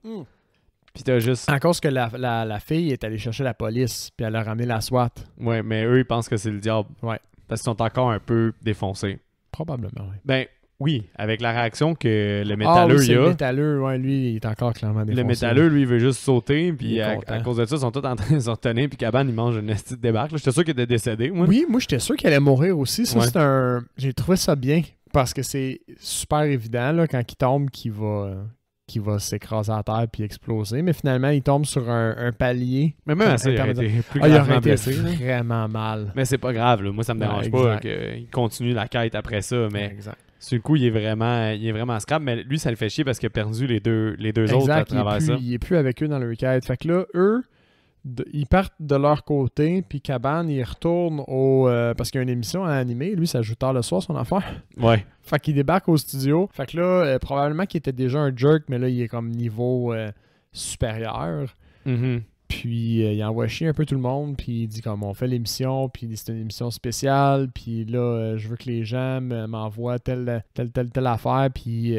Puis t'as juste... À cause que la fille est allée chercher la police, puis elle a ramené la SWAT. Ouais, mais eux, ils pensent que c'est le diable. Ouais. Parce qu'ils sont encore un peu défoncés. Probablement, oui. Ben, oui, avec la réaction que le métalleux, il y a. Le métalleux, ouais, lui, il est encore clairement défoncé. Le métalleux, lui, il veut juste sauter, puis Il est à content. cause de ça, ils sont tous en train de se retenir, puis Cabane, il mange une petite débarque. J'étais sûr qu'il était décédé, moi. Oui, moi, j'étais sûr qu'il allait mourir aussi. Ça, Ouais. c'est un... J'ai trouvé ça bien, parce que c'est super évident, là, quand il tombe, qu'il va s'écraser à terre puis exploser. Mais finalement, il tombe sur un palier. Mais même à ça, il aurait été plus Il aurait gravement été blessé. là. vraiment mal. Mais c'est pas grave, là. Moi, ça me dérange Ouais, pas exact. qu'il continue la quête après ça, mais Exact. sur le coup, il est vraiment scrap, mais lui, ça le fait chier parce qu'il a perdu les deux autres à travers ça. Il est plus avec eux dans leur quête. Fait que là, eux, ils partent de leur côté, puis Cabane, il retourne parce qu'il y a une émission à animer. Lui, ça joue tard le soir, son affaire. Ouais. Fait qu'il débarque au studio. Fait que là, probablement qu'il était déjà un jerk, mais là, il est comme niveau supérieur. Mhm. Puis il envoie chier un peu tout le monde, puis il dit comme on fait l'émission, puis c'est une émission spéciale, puis là, je veux que les gens m'envoient telle affaire, puis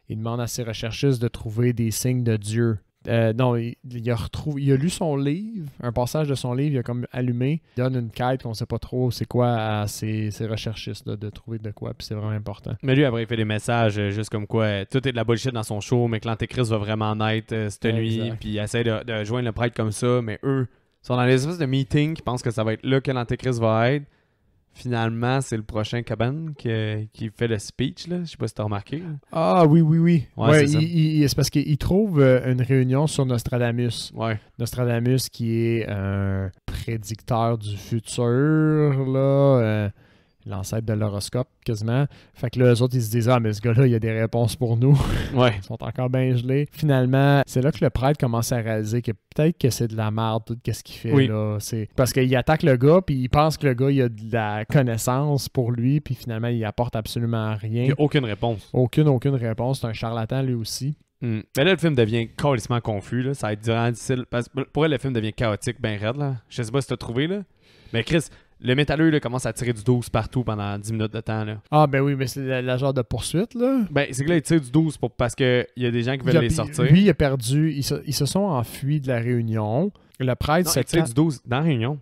il demande à ses recherchistes de trouver des signes de Dieu. Non, il a lu son livre, un passage de son livre, il a comme allumé, il donne une quête qu'on sait pas trop c'est quoi à ses recherchistes là, de trouver de quoi, puis c'est vraiment important. Mais lui, après, il fait des messages juste comme quoi tout est de la bullshit dans son show, mais que l'Antéchrist va vraiment naître cette nuit, puis il essaie de joindre le prêtre comme ça, mais eux sont dans les espèces de meeting qui pensent que ça va être là que l'Antéchrist va être. Finalement, c'est le prochain Caban qui fait le speech, là. Je sais pas si t'as remarqué. Là. Ah oui. Ouais, c'est ça. C'est parce qu'il trouve une réunion sur Nostradamus. Ouais. Nostradamus qui est un prédicteur du futur, là, l'ancêtre de l'horoscope, quasiment. Fait que là, eux autres, ils se disent « Ah, mais ce gars-là, il a des réponses pour nous. » Ouais. Ils sont encore bien gelés. Finalement, c'est là que le prêtre commence à réaliser que peut-être que c'est de la merde, tout ce qu'il fait. Oui. Là. C'est parce qu'il attaque le gars, puis il pense que le gars, il a de la connaissance pour lui, puis finalement, il apporte absolument rien. Il n'y a aucune réponse. Aucune réponse. C'est un charlatan, lui aussi. Mais là, le film devient carrément confus. Là. Ça va être durant difficile. Parce que pour elle, le film devient chaotique, ben raide. Là. Je sais pas si t'as trouvé. Là. Mais Chris, le métalleux là, commence à tirer du 12 partout pendant 10 minutes de temps. Là. Ah, ben oui, mais c'est la genre de poursuite, là. Ben, c'est que là, il tire du 12 parce qu'il y a des gens qui veulent les sortir. Lui, il a perdu. Ils se sont enfuis de la réunion. Le prêtre il tire du 12 dans la réunion.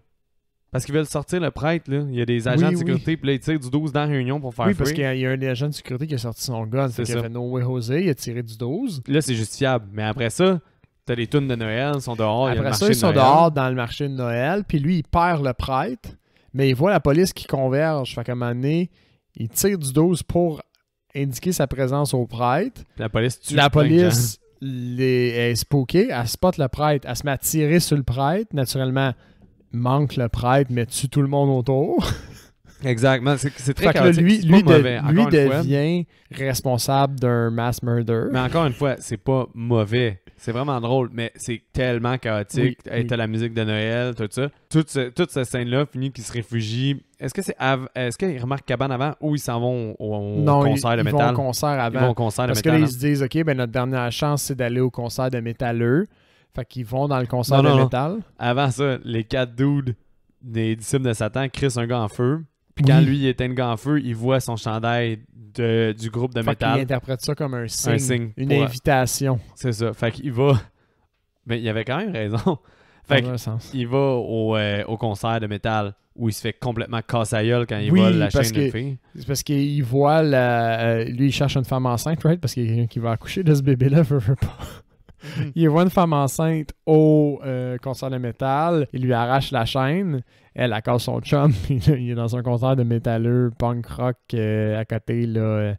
Parce qu'ils veulent sortir le prêtre, là. Il y a des agents de sécurité, puis là, il tire du 12 dans la réunion pour faire Oui, parce qu'il y a un agent de sécurité qui a sorti son gun. C'est ça. Il a fait No Way Jose, il a tiré du 12. Là, c'est justifiable. Mais après ça, t'as les tunes de Noël, ils sont dehors, il y a le après marché ça, ils de sont Noël. dehors dans le marché de Noël, puis lui, il perd le prêtre, mais il voit la police qui converge. Fait qu'à un moment donné, il tire du 12 pour indiquer sa présence au prêtre. Puis la police tue. La police est spookée, elle spot le prêtre, elle se met à tirer sur le prêtre. Naturellement, manque le prêtre, mais tue tout le monde autour. Exactement, c'est très fait que là, chaotique. lui lui devient responsable d'un mass murder. Mais encore une fois, c'est pas mauvais. C'est vraiment drôle, mais c'est tellement chaotique. Oui. T'as la musique de Noël, tout ça. Toute cette scène-là finit qu'il se réfugie. Est-ce qu'ils remarquent Cabane avant ou ils s'en vont au concert de métal? Ils vont au concert avant. Ils vont au concert de Parce métal. que là, ils se disent, OK, ben notre dernière chance, c'est d'aller au concert de métalleux. Fait qu'ils vont dans le concert de métal. Avant ça, les 4 dudes des disciples de Satan crissent un gars en feu. Puis quand lui, il éteint le gars en feu, il voit son chandail du groupe de métal. Il interprète ça comme un signe une pour... invitation. C'est ça. Fait qu'il va... Mais il avait quand même raison. Fait qu'il va au concert de métal où il se fait complètement casse à gueule quand il vole la chaîne d'une fille. C'est parce qu'il voit lui, il cherche une femme enceinte, right? Parce qu'il y a quelqu'un qui va accoucher de ce bébé-là, veut pas. Il voit une femme enceinte au concert de métal, il lui arrache la chaîne, elle casse son chum, puis il est dans un concert de métalleux, punk rock à côté, là.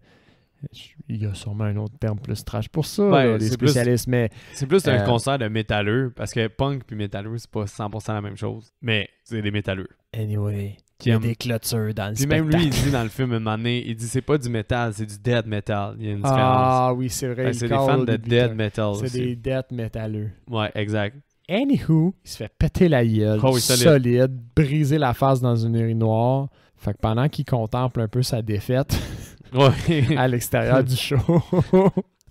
Il y a sûrement un autre terme plus trash pour ça, là, les spécialistes, mais... C'est plus un concert de métalleux, parce que punk puis métalleux, c'est pas 100% la même chose, mais c'est des métalleux. Anyway, il y a des clôtures dans le spectacle. Puis même lui, il dit dans le film, un moment donné, il dit c'est pas du métal, c'est du death metal. Il y a une différence. Ah oui, c'est vrai. C'est des fans de death metal aussi. C'est des death métalleux. Ouais, exact. Anywho, il se fait péter la gueule, solide, briser la face dans une urinoir. Fait que pendant qu'il contemple un peu sa défaite à l'extérieur du show,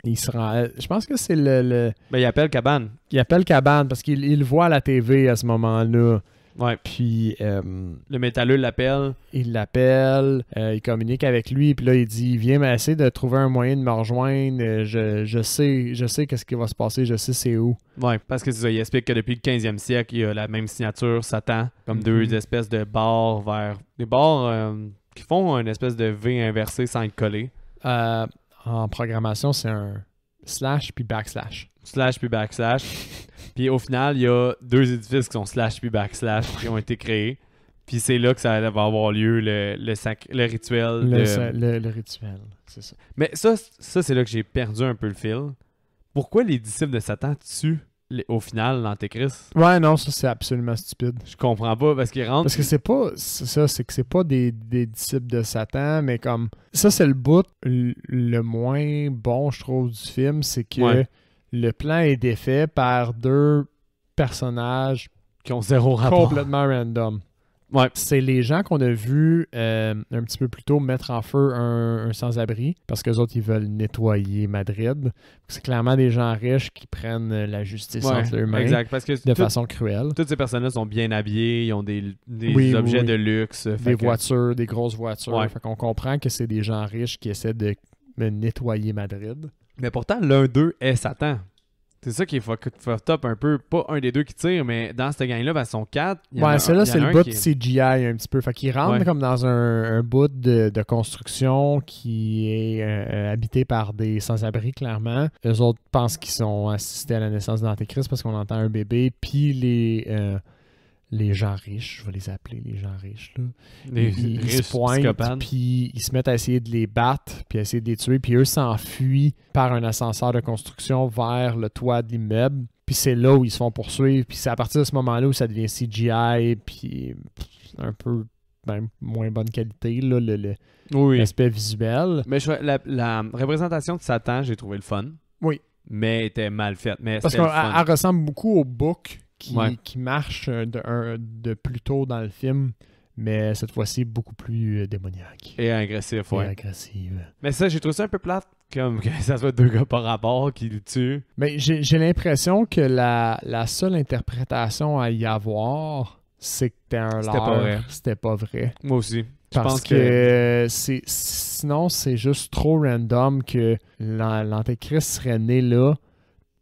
il se rend... Je pense que c'est le... Ben, il appelle Cabane. Il appelle Cabane parce qu'il le voit à la TV à ce moment-là. Ouais. Puis... le métalleux l'appelle. Il l'appelle, il communique avec lui, puis là, il dit « Viens m'essayer de trouver un moyen de me rejoindre. Je sais qu'est-ce qui va se passer, je sais c'est où. » Ouais, parce que c'est ça, il explique que depuis le 15e siècle, il y a la même signature, Satan, comme deux espèces de barres vers... Des barres qui font une espèce de V inversé sans être collé. En programmation, c'est un slash puis backslash. Slash puis backslash. Puis au final, il y a 2 édifices qui sont slash puis backslash qui ont été créés. Puis c'est là que ça va avoir lieu le rituel. Le rituel, c'est ça. Mais ça c'est là que j'ai perdu un peu le fil. Pourquoi les disciples de Satan tuent au final l'Antéchrist? Ouais, non, ça c'est absolument stupide. Je comprends pas parce qu'ils rentrent... Parce que c'est que c'est pas des disciples de Satan, mais comme... Ça, c'est le bout le moins bon, je trouve, du film, c'est que le plan est défait par 2 personnages qui ont 0 rapport. Complètement random. Ouais. C'est les gens qu'on a vus un petit peu plus tôt mettre en feu un sans-abri parce qu'eux autres, ils veulent nettoyer Madrid. C'est clairement des gens riches qui prennent la justice entre leurs mains de façon cruelle. Toutes ces personnes-là sont bien habillées, ils ont des objets de luxe. Des voitures, des grosses voitures. Ouais. Fait qu'on comprend que c'est des gens riches qui essaient de nettoyer Madrid. Mais pourtant, l'un d'eux est Satan. C'est ça qui est fucked up un peu. Pas un des deux qui tire, mais dans cette gang-là, ben, ils sont 4. Celle-là, c'est le bout de CGI un petit peu. Fait qu'ils rentrent comme dans un bout de construction qui est habité par des sans-abri, clairement. Eux autres pensent qu'ils sont assistés à la naissance d'Antéchrist parce qu'on entend un bébé. Puis les gens riches, je vais les appeler les gens riches, là. Ils se pointent, puis ils se mettent à essayer de les battre, puis à essayer de les tuer, puis eux s'enfuient par un ascenseur de construction vers le toit de l'immeuble, puis c'est là où ils se font poursuivre, puis c'est à partir de ce moment-là où ça devient CGI, puis un peu moins bonne qualité, là, l'aspect visuel. Mais la représentation de Satan, j'ai trouvé le fun. Oui. Mais elle était mal faite. Parce qu'elle ressemble beaucoup au book qui marche de plus tôt dans le film, mais cette fois-ci beaucoup plus démoniaque. Et agressif, ouais. Et agressive. Mais ça, j'ai trouvé ça un peu plate, comme que ça soit deux gars par rapport qui le tuent. Mais j'ai l'impression que la seule interprétation à y avoir, c'est que c'était un leurre. C'était pas vrai. Moi aussi. Parce que sinon, c'est juste trop random que l'Antéchrist serait né là,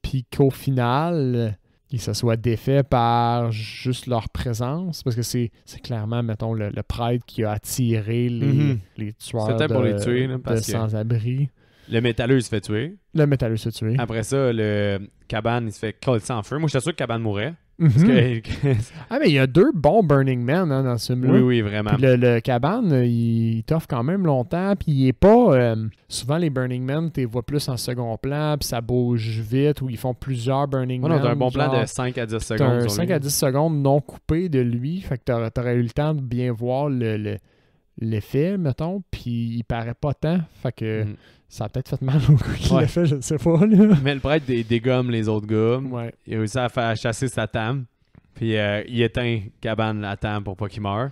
puis qu'au final, il se soit défait par juste leur présence. Parce que c'est clairement, mettons, le prêtre qui a attiré les tueurs pour les tuer, là, parce de sans-abri. Le métalleux, il se fait tuer. Le métalleux se fait tuer. Après ça, le Cabane, il se fait coller en feu. Moi, j'étais sûr que Cabane mourrait. Mais il y a 2 bons Burning Man dans ce film-là. Oui, vraiment. Puis le Cabane, il t'offre quand même longtemps, puis il est pas... souvent, les Burning Man, tu les vois plus en second plan, puis ça bouge vite, ou ils font plusieurs Burning Man. On a un bon plan de 5 à 10 secondes. T'as 5 à 10 secondes non coupé de lui, fait que t'aurais eu le temps de bien voir l'effet, mettons, puis il paraît pas tant, fait que... Ça a peut-être fait mal au coup qu'il l'a fait, je ne sais pas. Là. Mais le prêtre dégomme les autres gars. Ouais. Il a réussi à faire chasser sa tame. Puis il éteint Cabane la tame pour pas qu'il meure.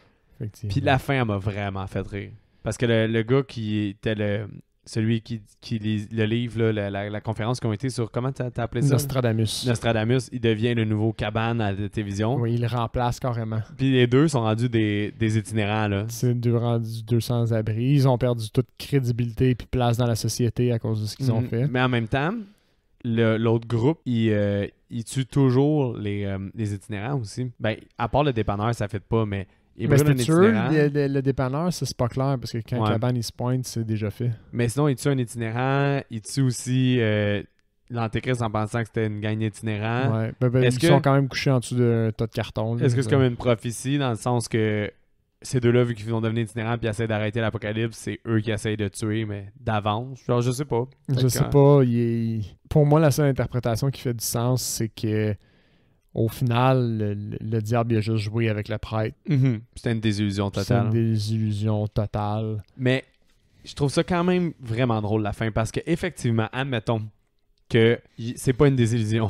Puis la fin, elle m'a vraiment fait rire. Parce que le gars qui était celui qui lit le livre, là, la conférence qui a été sur... Comment t'as appelé ça? Nostradamus, il devient le nouveau Cabane à la télévision. Oui, il le remplace carrément. Puis les deux sont rendus des itinérants, là. C'est rendus 200 abris. Ils ont perdu toute crédibilité puis place dans la société à cause de ce qu'ils ont fait. Mais en même temps, l'autre groupe, il tue toujours les itinérants aussi. Ben, à part le dépanneur, ça fait pas, mais... Mais c'était sûr, le dépanneur, ça, c'est pas clair, parce que quand Cabane il se pointe, c'est déjà fait. Mais sinon, il tue un itinérant, il tue aussi l'Antéchrist en pensant que c'était une gang d'itinérants. Ouais, ils sont quand même couchés en dessous d'un tas de carton. Est-ce que c'est comme une prophétie, dans le sens que ces deux-là, vu qu'ils vont devenir itinérants puis essaient d'arrêter l'apocalypse, c'est eux qui essayent de tuer, mais d'avance? Genre, je sais pas. Je sais pas. Pour moi, la seule interprétation qui fait du sens, c'est que au final, le diable il a juste joué avec le prêtre. C'était une désillusion totale. C'était une désillusion totale. Mais je trouve ça quand même vraiment drôle la fin, parce que effectivement, admettons que c'est pas une désillusion.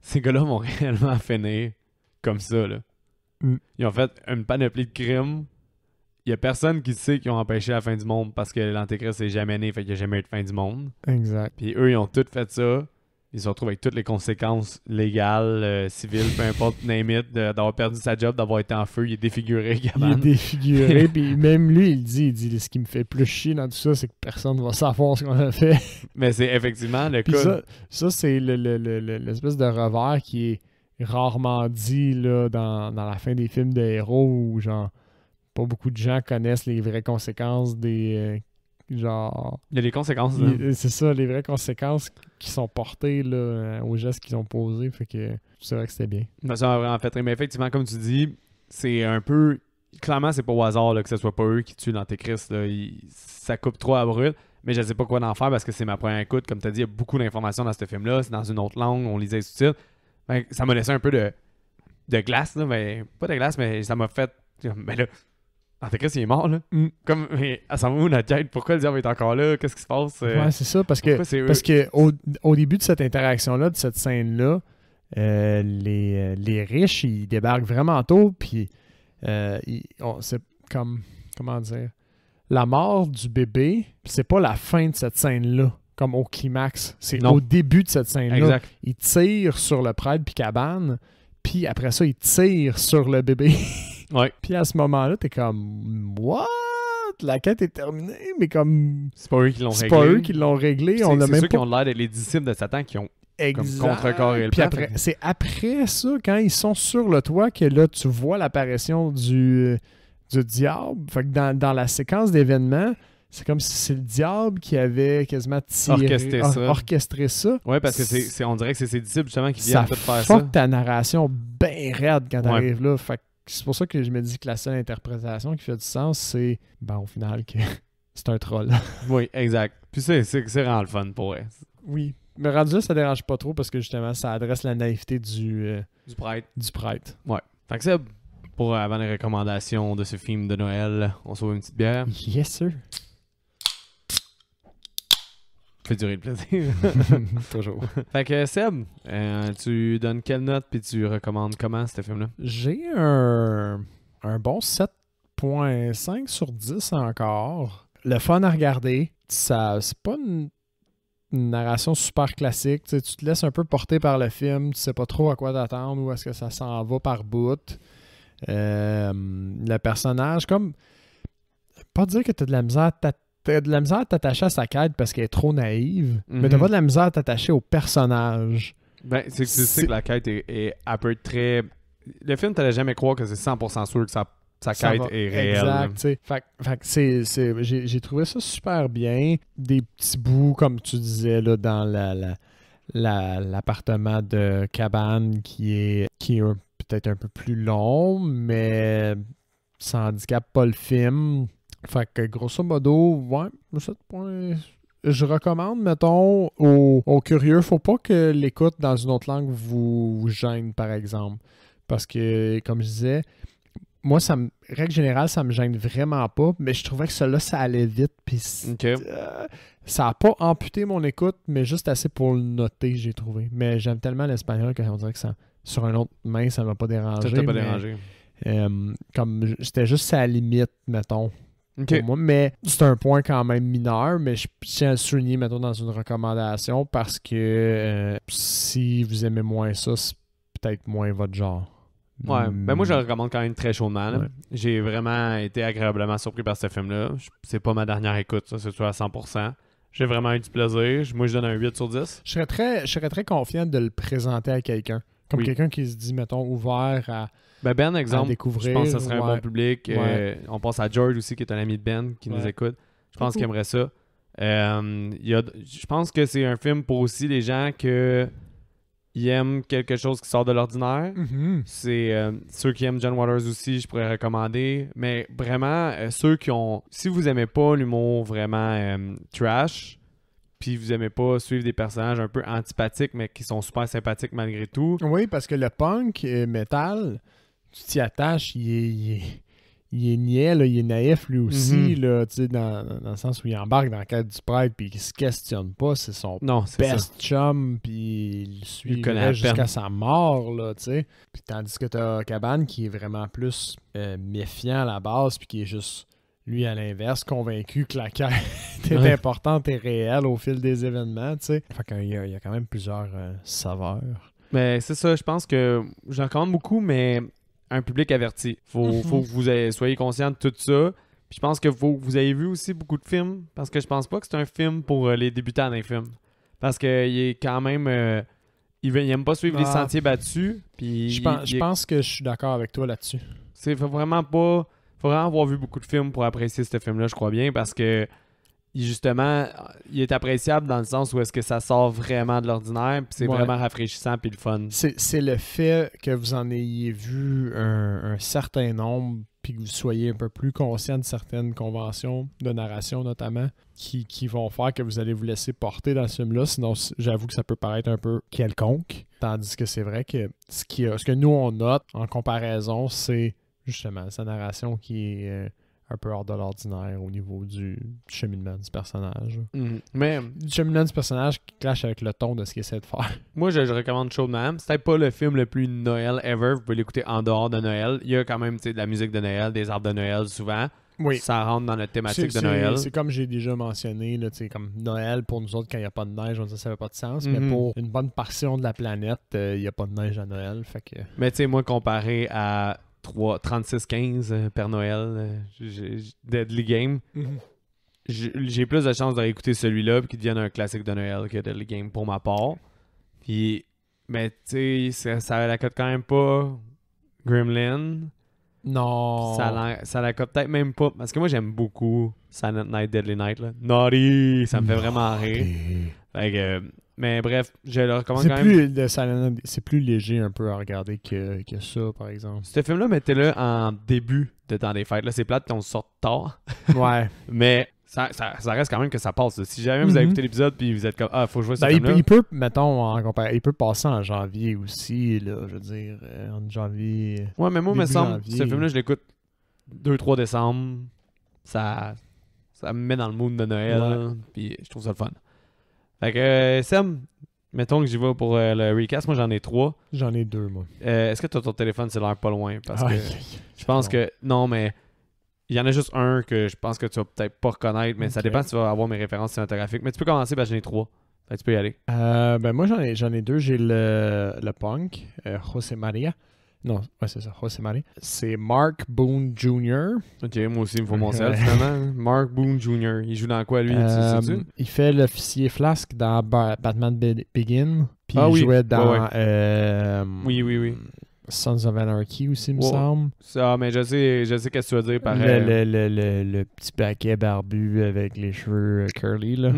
Ces gars-là vont réellement finir comme ça, là. Ils ont fait une panoplie de crimes. Il y a personne qui sait qu'ils ont empêché la fin du monde parce que l'Antéchrist n'est jamais né, fait qu'il n'y a jamais eu de fin du monde. Exact. Puis eux, ils ont tout fait ça. Ils se retrouvent avec toutes les conséquences légales, civiles, peu importe, name it, d'avoir perdu sa job, d'avoir été en feu. Il est défiguré, Cabane. Il est défiguré, puis même lui, il dit ce qui me fait plus chier dans tout ça, c'est que personne ne va savoir ce qu'on a fait. Mais c'est effectivement le puis cas. Ça c'est l'espèce de revers qui est rarement dit là, dans la fin des films de héros, où genre pas beaucoup de gens connaissent les vraies conséquences des... genre... Il y a des conséquences. C'est ça, les vraies conséquences qui sont portées là, aux gestes qu'ils ont posés. Fait que c'est vrai que c'était bien. Ça m'a vraiment fait rire. Mais effectivement, comme tu dis, c'est un peu... Clairement, c'est pas au hasard là, que ce soit pas eux qui tuent l'Antéchrist. Ça coupe trop à brut. Mais je sais pas quoi en faire parce que c'est ma première écoute. Comme tu as dit, il y a beaucoup d'informations dans ce film-là. C'est dans une autre langue. On lisait les sous-titres. Ça m'a laissé un peu de glace. Là, mais pas de glace, mais ça m'a fait... Mais là... L'Antéchrist, il est mort, là. Comme, mais à ce moment où notre tête, pourquoi le diable est encore là? Qu'est-ce qui se passe? Ouais, c'est ça, parce que au début de cette interaction-là, de cette scène-là, les riches, ils débarquent vraiment tôt, puis c'est comme, comment dire, la mort du bébé, c'est pas la fin de cette scène-là, comme au climax. C'est au début de cette scène-là. Exact. Ils tirent sur le prêtre puis Cabane, puis après ça, ils tirent sur le bébé. Ouais. Puis à ce moment-là, t'es comme what? La quête est terminée, mais comme c'est pas eux qui l'ont réglé. C'est pas eux qui l'ont réglé. C'est ceux qui ont l'air d'être les disciples de Satan qui ont Exact. Comme contrecarrer le Puis plan. après, c'est après ça, quand ils sont sur le toit, que là, tu vois l'apparition du diable. Fait que dans la séquence d'événements, c'est comme si c'est le diable qui avait quasiment orchestré ça. Ouais, parce que on dirait que c'est ses disciples justement qui Ça viennent tout faire ça. fuck ta narration bien raide quand t'arrives là. Fait que c'est pour ça que je me dis que la seule interprétation qui fait du sens, c'est au final que c'est un troll. Oui, exact. Puis c'est vraiment le fun pour elle. Oui. Mais rendu là, ça dérange pas trop parce que justement, ça adresse la naïveté du prêtre. Du prêtre. Ouais. Fait que ça, pour avant les recommandations de ce film de Noël, on sauve une petite bière. Yes, sir. Fait durer le plaisir. Toujours. Fait que Seb, tu donnes quelle note puis tu recommandes comment ce film-là? J'ai un bon 7.5 sur 10 encore. Le fun à regarder. Ça, c'est pas une narration super classique. Tu te laisses un peu porter par le film. Tu sais pas trop à quoi t'attendre ou est-ce que ça s'en va par bout. Le personnage, comme... Pas dire que t'as de la misère à t'attacher à sa quête parce qu'elle est trop naïve, mais t'as pas de la misère à t'attacher au personnage. Ben, c'est que tu sais que la quête est à peu très... Le film, t'allais jamais croire que c'est 100% sûr que sa quête est réelle. Exact, tu sais. Fait que j'ai trouvé ça super bien. Des petits bouts, comme tu disais, là, dans l'appartement de cabane qui est peut-être un peu plus long, mais ça handicape pas le film. Fait que grosso modo, ouais, 7 points. Je recommande, mettons, aux curieux, faut pas que l'écoute dans une autre langue vous gêne, par exemple. Parce que, comme je disais, moi, règle générale, ça me gêne vraiment pas, mais je trouvais que ça allait vite, puis ça a pas amputé mon écoute, mais juste assez pour le noter, j'ai trouvé. Mais j'aime tellement l'espagnol qu'on dirait que ça, sur une autre main, ça m'a pas dérangé. Ça t'a pas dérangé. Comme c'était juste à la limite, mettons. Okay. Pour moi, mais c'est un point quand même mineur, mais je tiens à le souligner, mettons, dans une recommandation parce que si vous aimez moins ça, c'est peut-être moins votre genre. Ouais, ben moi je le recommande quand même très chaudement. Ouais. J'ai vraiment été agréablement surpris par ce film-là. C'est pas ma dernière écoute, ça, c'est sûr à 100%. J'ai vraiment eu du plaisir. Moi je donne un 8 sur 10. Je serais très confiant de le présenter à quelqu'un. Comme quelqu'un qui se dit, mettons, ouvert à... Ben, exemple, découvrir, je pense que ce serait un bon public. On pense à George aussi, qui est un ami de Ben, qui nous écoute. Je pense qu'il aimerait ça. Je pense que c'est un film pour aussi les gens qui aiment quelque chose qui sort de l'ordinaire. C'est ceux qui aiment John Waters aussi, je pourrais recommander. Mais vraiment, ceux qui ont... Si vous aimez pas l'humour vraiment trash, puis vous aimez pas suivre des personnages un peu antipathiques, mais qui sont super sympathiques malgré tout. Oui, parce que le punk metal... Tu t'y attaches, il est niais, là, il est naïf lui aussi, là, dans le sens où il embarque dans la quête du prêtre puis il se questionne pas, c'est son best chum puis il le suivrait jusqu'à sa mort, là, tu sais. Puis tandis que t'as Cabane qui est vraiment plus méfiant à la base puis qui est juste, lui à l'inverse, convaincu que la quête est importante et réelle au fil des événements, tu sais. Fait qu'il y a quand même plusieurs saveurs. Mais c'est ça, je pense que j'en recommande beaucoup, mais un public averti. Faut que vous soyez conscient de tout ça. Puis je pense que vous avez vu aussi beaucoup de films, parce que je pense pas que c'est un film pour les débutants d'un film. Parce qu'il est quand même... il aime pas suivre les sentiers battus. Puis je pense que je suis d'accord avec toi là-dessus. Faut vraiment avoir vu beaucoup de films pour apprécier ce film-là, je crois bien, parce que justement, il est appréciable dans le sens où est-ce que ça sort vraiment de l'ordinaire, puis c'est vraiment rafraîchissant puis le fun. C'est le fait que vous en ayez vu un certain nombre, puis que vous soyez un peu plus conscient de certaines conventions de narration notamment, qui vont faire que vous allez vous laisser porter dans ce film-là, sinon j'avoue que ça peut paraître un peu quelconque, tandis que c'est vrai que ce que nous on note en comparaison, c'est justement sa narration qui est... un peu hors de l'ordinaire au niveau du cheminement du personnage. Mais du cheminement du personnage qui clash avec le ton de ce qu'il essaie de faire. Moi, je recommande chaudement. C'est peut-être pas le film le plus Noël ever. Vous pouvez l'écouter en dehors de Noël. Il y a quand même de la musique de Noël, des arbres de Noël souvent. Oui. Ça rentre dans notre thématique de Noël. C'est comme j'ai déjà mentionné, là, comme Noël, pour nous autres, quand il n'y a pas de neige, on dit ça fait pas de sens. Mais pour une bonne portion de la planète, il n'y a pas de neige à Noël. Fait que... Mais tu sais, moi, comparé à 36-15 Père Noël, Deadly Game, j'ai plus de chances de réécouter celui-là puis qu'il devienne un classique de Noël que Deadly Game pour ma part. Puis, mais tu sais, ça la cote quand même pas Gremlin. Non. Ça la cote peut-être même pas. Parce que moi, j'aime beaucoup Silent Night, Deadly Night. Là. Naughty! Ça me fait vraiment rire. Fait que, mais bref, je le recommande quand même. C'est plus léger un peu à regarder que ça, par exemple. Ce film-là, mettez-le en début de temps des fêtes. Là, c'est plate qu'on sorte tard. Ouais. Mais ça reste quand même que ça passe. Là. Si jamais vous avez écouté l'épisode puis vous êtes comme faut jouer ce film-là. Il peut, mettons, il peut passer en janvier aussi, là, je veux dire, en janvier. Ouais, mais moi, me semble, janvier. ce film-là, je l'écoute 2-3 décembre. Ça me met dans le mood de Noël. Puis je trouve ça le fun. Fait que, Sam, mettons que j'y vais pour le recast. Moi, j'en ai 3. J'en ai 2, moi. Est-ce que tu as ton téléphone cellulaire pas loin? Parce que je pense que... Non, mais il y en a juste un que je pense que tu vas peut-être pas reconnaître, mais ça dépend si tu vas avoir mes références cinématographiques. Mais tu peux commencer parce que j'en ai 3. Fait que tu peux y aller. Moi, j'en ai 2. J'ai le punk, José Maria. Non, ouais, c'est ça, José Maria. C'est Mark Boone Jr. Ok, moi aussi, il me faut mon sel, finalement. Mark Boone Jr. Il joue dans quoi, lui? Tu sais-tu? Il fait l'officier Flask dans Batman Begin. Puis il jouait dans... Oui. Sons of Anarchy aussi, il me semble. Ça, mais je sais qu'est-ce que tu veux dire par... Le petit paquet barbu avec les cheveux curly, là.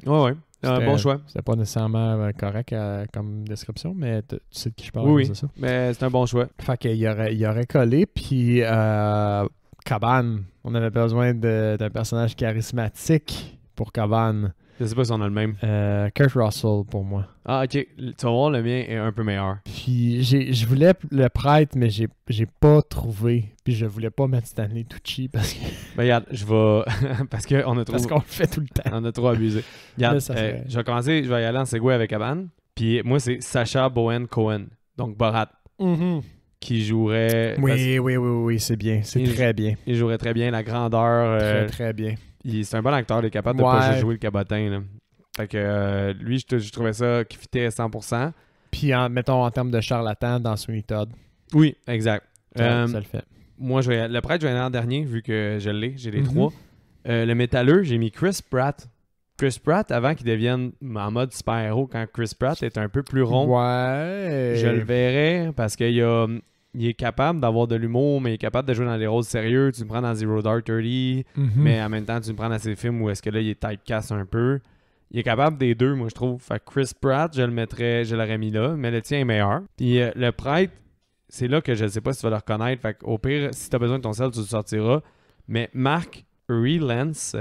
Ouais. Bon choix. C'était pas nécessairement correct comme description, mais tu sais de qui je parle. Oui, c'est ça. Mais c'est un bon choix. Fait qu'il aurait collé, puis Cabane, on avait besoin d'un personnage charismatique pour Cabane. Je sais pas si on a le même. Kurt Russell pour moi. Ah, ok. Tu vas voir, le mien est un peu meilleur. Puis je voulais le prêtre, mais j'ai pas trouvé. Puis je voulais pas mettre Stanley Tucci parce que... Ben regarde, je vais... parce qu'on a trop... Parce qu'on le fait tout le temps. On a trop abusé. Regarde, je vais commencer, je vais y aller en segway avec Cabane. Puis moi, c'est Sacha Baron Cohen. Donc Borat. Qui jouerait... Oui, c'est bien. C'est très bien. Il jouerait très bien la grandeur. Très bien. C'est un bon acteur, il est capable de pas juste jouer le cabotin. Là. Fait que lui, je trouvais ça qui fitait 100%. Puis, mettons, en termes de charlatan dans Sweeney Todd. Oui, exact. Ça le fait. Moi, le prêtre, je vais aller en dernier, vu que je l'ai. J'ai les 3. Le métalleux, j'ai mis Chris Pratt. Chris Pratt, avant qu'il devienne en mode super-héros, quand Chris Pratt est un peu plus rond, je le verrais parce qu'il est capable d'avoir de l'humour, mais il est capable de jouer dans des rôles sérieux. Tu me prends dans Zero Dark 30, mais en même temps, tu me prends dans ces films où est-ce que là, il est typecast un peu. Il est capable des deux, moi, je trouve. Fait que Chris Pratt, je l'aurais mis là, mais le tien est meilleur. Puis le prêtre, c'est là que je ne sais pas si tu vas le reconnaître. Fait qu'au pire, si tu as besoin de ton sel, tu le sortiras. Mais Mark Rylance,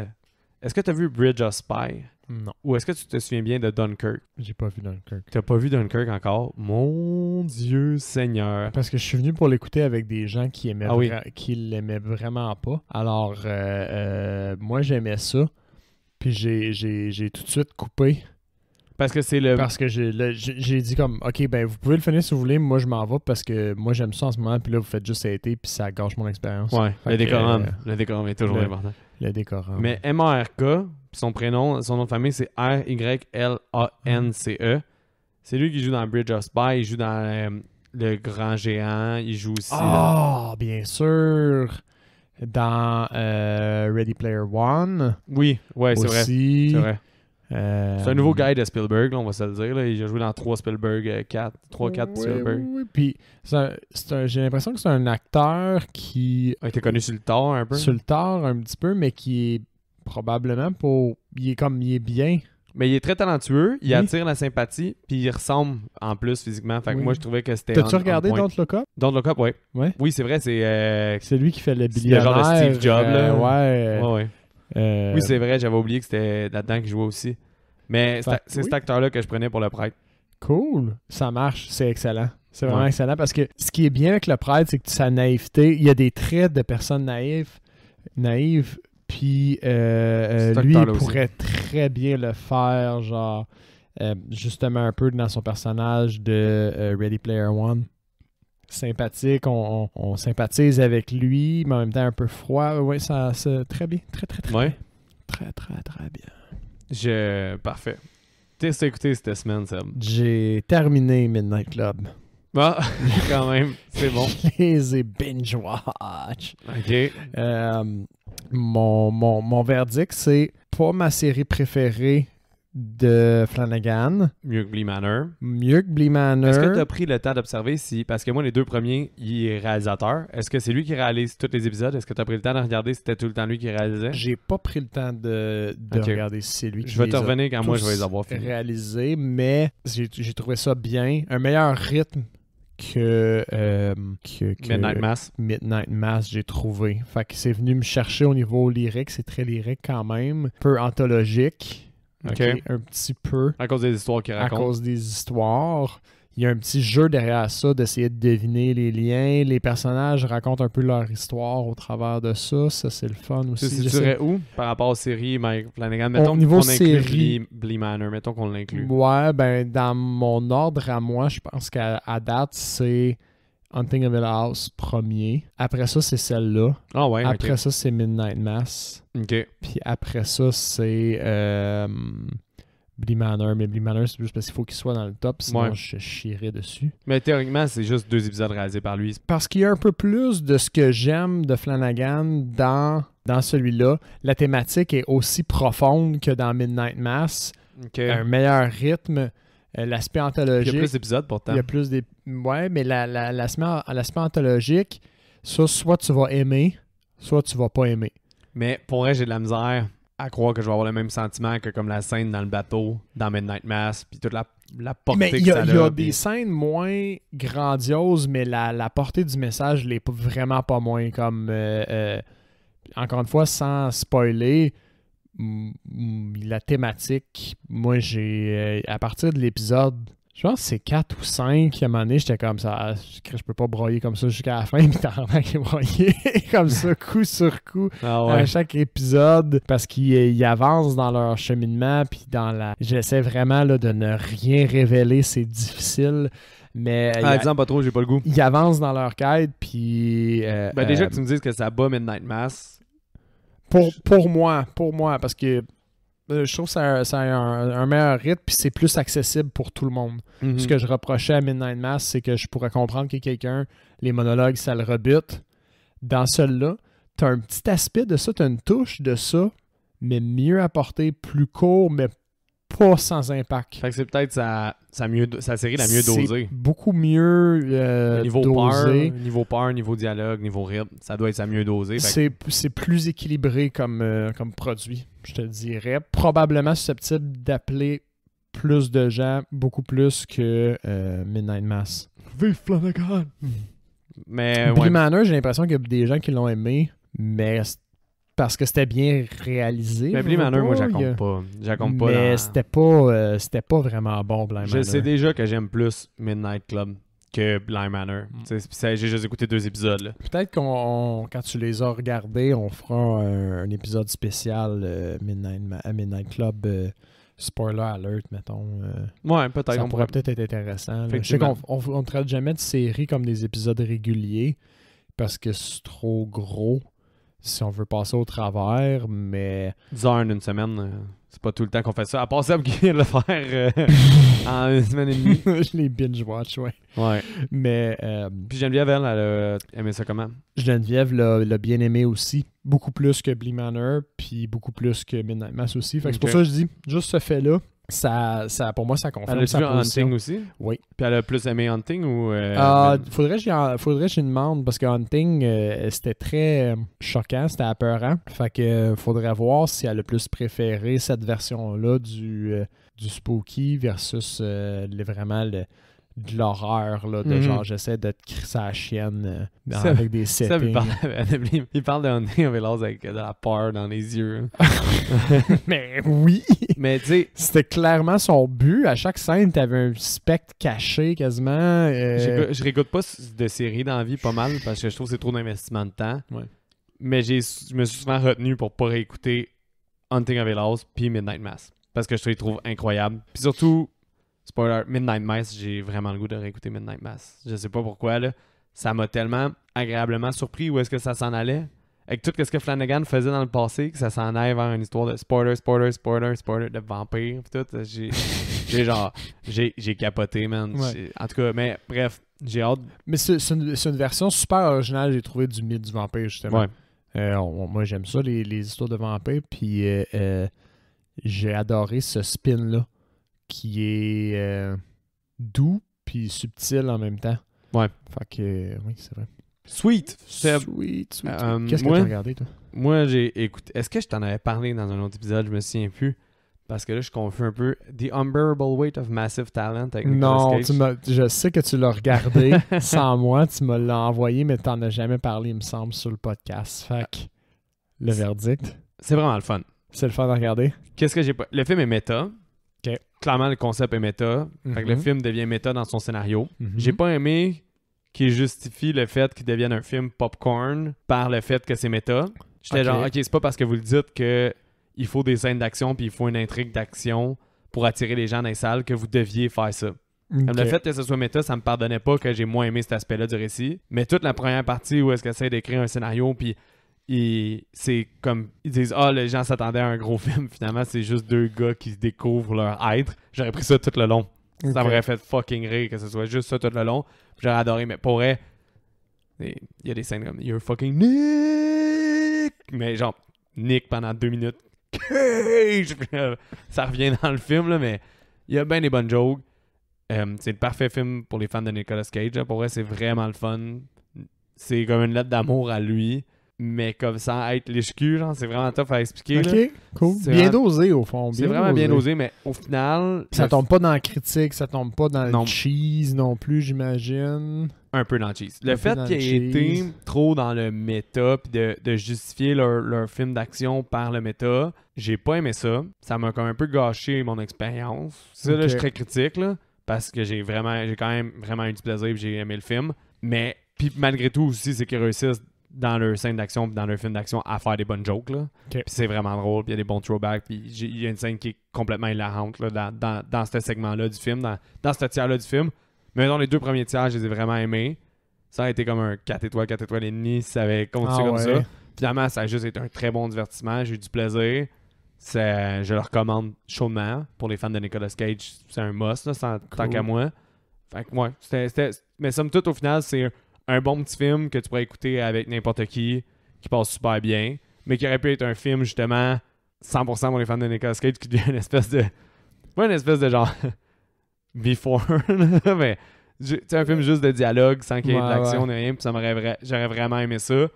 est-ce que tu as vu Bridge of Spies? Non. Ou est-ce que tu te souviens bien de Dunkirk? J'ai pas vu Dunkirk. T'as pas vu Dunkirk encore? Mon Dieu Seigneur. Parce que je suis venu pour l'écouter avec des gens qui l'aimaient vraiment pas. Alors, moi, j'aimais ça. Puis j'ai tout de suite coupé. Parce que c'est le... Parce que j'ai dit comme, OK, ben vous pouvez le finir si vous voulez, moi je m'en vais parce que moi j'aime ça en ce moment, puis là vous faites juste été, puis ça gâche mon expérience. Ouais, le décorum est toujours important. Le décorum. Mais MARK, son nom de famille c'est RYLANCE. C'est lui qui joue dans Bridge of Spies, il joue dans Le Grand Géant, il joue aussi... bien sûr! Dans Ready Player One. Oui, ouais, c'est vrai. C'est vrai. C'est un nouveau guy de Spielberg, là, on va se le dire. Là. Il a joué dans 3 Spielberg, 3-4 Spielberg. Oui, puis j'ai l'impression que c'est un acteur qui... a été connu sur le tard un peu. Sur le tard un petit peu, mais qui est probablement pour... Il est bien. Mais il est très talentueux, il attire la sympathie, puis il ressemble en plus physiquement. Fait que moi, je trouvais que c'était... T'as-tu regardé Don't Look Up? Don't Look Up, ouais. Oui, c'est vrai, c'est... C'est lui qui fait le billionnaire. Le genre de Steve Jobs, là. Ouais. Oui, c'est vrai, j'avais oublié que c'était là-dedans qu'il jouait aussi. Mais c'est cet acteur-là que je prenais pour le prêtre. Cool, ça marche, c'est excellent. C'est vraiment excellent parce que ce qui est bien avec le prêtre, c'est que sa naïveté, il y a des traits de personnes naïves, puis lui, il pourrait très bien le faire, genre, justement un peu dans son personnage de Ready Player One. Sympathique, on sympathise avec lui, mais en même temps un peu froid. Oui, ça c'est très bien, très bien. Très bien. Parfait. Qu'est-ce que t'as écouté cette semaine, Seb? J'ai terminé Midnight Club. Ah, quand même, c'est bon. Je les ai binge-watch. OK. Mon verdict, c'est pas ma série préférée de Flanagan. Mieux que Bly Manor. Mieux que Bly Manor. Est-ce que tu as pris le temps d'observer si... Parce que moi, les 2 premiers, il est réalisateur. Est-ce que c'est lui qui réalise tous les épisodes? Est-ce que tu as pris le temps de regarder si c'était tout le temps lui qui réalisait? J'ai pas pris le temps de regarder si c'est lui qui Je vais te revenir quand moi je vais les tous avoir finis. réalisés, mais j'ai trouvé ça bien. Un meilleur rythme que Midnight Mass. Midnight Mass, j'ai trouvé. Fait que c'est venu me chercher au niveau lyrique. C'est très lyrique quand même. Un peu anthologique. Ok. Un petit peu. À cause des histoires qu'il À raconte. cause des histoires. Il y a un petit jeu derrière ça d'essayer de deviner les liens. Les personnages racontent un peu leur histoire au travers de ça. Ça, c'est le fun Tu aussi. situerais où par rapport aux séries Mike Flanagan? Mettons Au niveau qu'on inclut série- Bly Manor. Mettons qu'on l'inclut. Ouais, ben dans mon ordre à moi, je pense qu'à date, c'est Hunting of Hill House premier. Après ça, c'est celle-là. Ah ouais, Après ça, c'est Midnight Mass. ok. Puis après ça, c'est Bly Manor. Mais Bly Manor, c'est juste parce qu'il faut qu'il soit dans le top, sinon Ouais. je chierais dessus. Mais théoriquement, c'est juste 2 épisodes réalisés par lui. Parce qu'il y a un peu plus de ce que j'aime de Flanagan dans celui-là. La thématique est aussi profonde que dans Midnight Mass. Ok. Un meilleur rythme. L'aspect Il y anthologique. a plus d'épisodes pourtant. Il y a plus des. Ouais, mais l'aspect anthologique, ça, soit tu vas aimer, soit tu vas pas aimer. Mais pour vrai, j'ai de la misère à croire que je vais avoir le même sentiment que comme la scène dans le bateau, dans Midnight Mass, puis toute la portée Mais que il y a, ça il y a a. des puis- scènes moins grandioses, mais la portée du message l'est vraiment pas moins. Comme encore une fois, sans spoiler, la thématique, moi j'ai à partir de l'épisode, je pense que c'est 4 ou 5, à un moment donné, j'étais comme ça, je peux pas broyer comme ça jusqu'à la fin, puis t'en as broyer comme ça, coup sur coup. Ah À ouais. chaque épisode parce qu'ils avancent dans leur cheminement puis dans la j'essaie vraiment là, de ne rien révéler, c'est difficile, mais Ah, disons pas trop, j'ai pas le goût. ils avancent dans leur quête puis Déjà que tu me dises que ça bat Midnight Mass. pour moi parce que je trouve que ça a un meilleur rythme puis c'est plus accessible pour tout le monde. Mhm. Ce que je reprochais à Midnight Mass, c'est que je pourrais comprendre que quelqu'un, les monologues, ça le rebute. Dans celui-là, t'as un petit aspect de ça, t'as une touche de ça, mais mieux apporté, plus court, mais pas sans impact. Fait que c'est peut-être sa série la mieux C'est dosée. beaucoup mieux Niveau dosé. peur, niveau dialogue, niveau rythme, ça doit être sa mieux dosée. Fait C'est plus équilibré comme produit, je te dirais. Probablement susceptible d'appeler plus de gens, beaucoup plus que Midnight Mass. Vive Flanagan! Mais Bly ouais. Manor, j'ai l'impression qu'il y a des gens qui l'ont aimé, mais parce que c'était bien réalisé. Mais Bly veux Manor, moi, pas, j'accompe pas. J'accompe pas mais dans- c'était pas vraiment bon, Bly Manor. Je sais déjà que j'aime plus Midnight Club que Bly Manor. J'ai juste écouté 2 épisodes. Là. Peut-être quand tu les as regardés, on fera un épisode spécial Midnight Club. Spoiler alert, mettons. Ouais, peut-être. Ça on pourrait peut-être être intéressant. là. Je sais Effectivement. qu'on ne traite jamais de séries comme des épisodes réguliers parce que c'est trop gros si on veut passer au travers, mais 10 heures en une semaine, c'est pas tout le temps qu'on fait ça. À part Seb qui vient de le faire en une semaine et demie. je les binge-watch, ouais. Ouais. Mais Puis Geneviève, elle a aimé ça comment? Geneviève l'a bien aimé aussi, beaucoup plus que Bly Manor, puis beaucoup plus que Midnight Mass aussi. Fait que c'est pour Ok. ça que je dis, juste ce fait-là, ça pour moi, ça Elle confirme a sa vu position. Hunting aussi? Oui. Puis elle a plus aimé Hunting ou... Faudrait que j'y demande parce que Hunting, c'était très choquant, c'était apeurant. Fait que faudrait voir si elle a plus préféré cette version-là du spooky versus de l'horreur, là, de Mhm. genre j'essaie de te crisser à la chienne Ça- avec des Seb, settings. il parle de Hunting avec avec de la peur dans les yeux. Mais oui! Mais tu sais, C'était clairement son but. À chaque scène, t'avais un spectre caché quasiment. je réécoute pas de séries dans la vie pas mal parce que je trouve que c'est trop d'investissement de temps. Ouais. Mais je me suis souvent retenu pour pas réécouter Hunting of Hill House puis Midnight Mass parce que je les trouve incroyables. Puis surtout, spoiler, Midnight Mass, j'ai vraiment le goût de réécouter Midnight Mass. Je sais pas pourquoi, là. Ça m'a tellement agréablement surpris où est-ce que ça s'en allait. Avec tout ce que Flanagan faisait dans le passé, que ça s'en aille vers une histoire de spoiler de vampire pis tout. J'ai capoté, man. Ouais. En tout cas, mais bref, j'ai hâte. Mais c'est une version super originale, j'ai trouvé, du mythe du vampire, justement. Ouais. Moi, j'aime ça, les histoires de vampires. Puis j'ai adoré ce spin-là qui est doux puis subtil en même temps. Ouais. Fait que, oui, c'est vrai. Sweet. Sweet. Qu'est-ce que tu as regardé, toi? Moi, j'ai écouté... Est-ce que je t'en avais parlé dans un autre épisode? Je me souviens plus. Parce que là, je confus un peu. The Unbearable Weight of Massive Talent avec Nicolas Cage. Je sais que tu l'as regardé sans moi. Tu me l'as envoyé, mais t'en as jamais parlé, il me semble, sur le podcast. Fait que, le verdict. C'est vraiment le fun. C'est le fun à regarder. Qu'est-ce que j'ai pas... Le film est méta. OK. Clairement, le concept est méta. Fait que le film devient méta dans son scénario. J'ai pas aimé qu'il justifie le fait qu'il devienne un film popcorn par le fait que c'est méta. J'étais genre, OK, c'est pas parce que vous le dites que il faut des scènes d'action puis il faut une intrigue d'action pour attirer les gens dans les salles que vous deviez faire ça. Comme le fait que ce soit méta, ça me pardonnait pas que j'ai moins aimé cet aspect-là du récit. Mais toute la première partie où est-ce qu'elle essaie d'écrire un scénario puis c'est comme ils disent les gens s'attendaient à un gros film, finalement c'est juste deux gars qui découvrent leur être. J'aurais pris ça tout le long. Ça m'aurait fait fucking rire que ce soit juste ça tout le long. J'aurais adoré, mais pour vrai, il y a des scènes comme You're fucking Nick, mais genre Nick pendant 2 minutes. Ça revient dans le film là, mais il y a bien des bonnes jokes. C'est le parfait film pour les fans de Nicolas Cage là. Pour vrai, c'est vraiment le fun. C'est comme une lettre d'amour à lui, mais comme sans être liche-cul, genre, c'est vraiment tough à expliquer. Ok, là. cool. C'est bien vraiment... dosé, au fond. C'est vraiment bien dosé, mais au final... Ça tombe pas dans la critique, ça tombe pas dans Non. le cheese non plus, j'imagine. Un peu dans le cheese. Le fait qu'il ait été trop dans le méta puis de justifier leur film d'action par le méta, j'ai pas aimé ça. Ça m'a comme un peu gâché mon expérience. Ça, là, je suis très critique, là, parce que j'ai quand même vraiment eu du plaisir et j'ai aimé le film. Mais, puis malgré tout aussi, c'est qu'ils réussissent dans leur scène d'action puis dans leur film d'action à faire des bonnes jokes, là. Okay. Puis c'est vraiment drôle, puis il y a des bons throwbacks, puis il y a une scène qui est complètement hilarante là, dans ce segment-là du film, dans ce tiers-là du film. Mais dans les 2 premiers tiers, je les ai vraiment aimés. Ça a été comme un 4 étoiles et demi si ça avait continué comme ça. Finalement, ça a juste été un très bon divertissement. J'ai eu du plaisir. Je le recommande chaudement. Pour les fans de Nicolas Cage, c'est un must, là, tant qu'à moi. Fait que, ouais, mais somme toute, au final, c'est un bon petit film que tu pourrais écouter avec n'importe qui passe super bien, mais qui aurait pu être un film, justement, 100% pour les fans de Nicolas Cage, qui devient une espèce de... Pas une espèce de genre... Before, mais... C'est un film juste de dialogue, sans qu'il y ait de l'action ni rien, puis j'aurais vraiment aimé ça.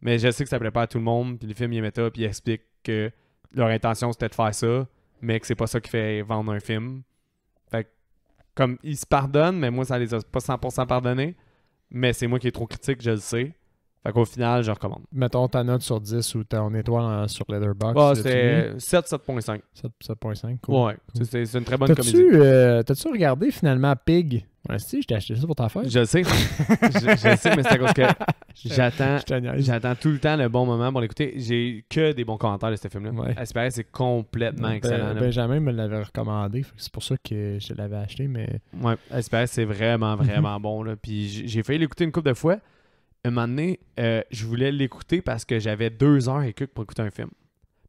Mais je sais que ça plaît pas à tout le monde, puis le film, il est méta, puis il explique que leur intention, c'était de faire ça, mais que c'est pas ça qui fait vendre un film. Fait que, comme, ils se pardonnent, mais moi, ça les a pas 100% pardonnés. Mais c'est moi qui est trop critique, je le sais. Fait qu'au final, je recommande. Mettons ta note sur 10 ou ton étoile sur Letterboxd. C'était 7.5. 7.5, cool. Ouais, cool. C'est une très bonne comédie. T'as-tu regardé finalement Pig? Ouais, si, je t'ai acheté ça pour ta fête. Je le sais. je sais, mais c'est à cause que j'attends tout le temps le bon moment pour l'écouter. J'ai que des bons commentaires de ce film-là. Ouais. Espérer, c'est complètement excellent. Benjamin me l'avait recommandé, c'est pour ça que je l'avais acheté, mais... Ouais, Espérer, c'est vraiment, vraiment bon. Là. Puis j'ai failli l'écouter une couple de fois. Un moment donné, je voulais l'écouter parce que j'avais 2 heures et quelques pour écouter un film.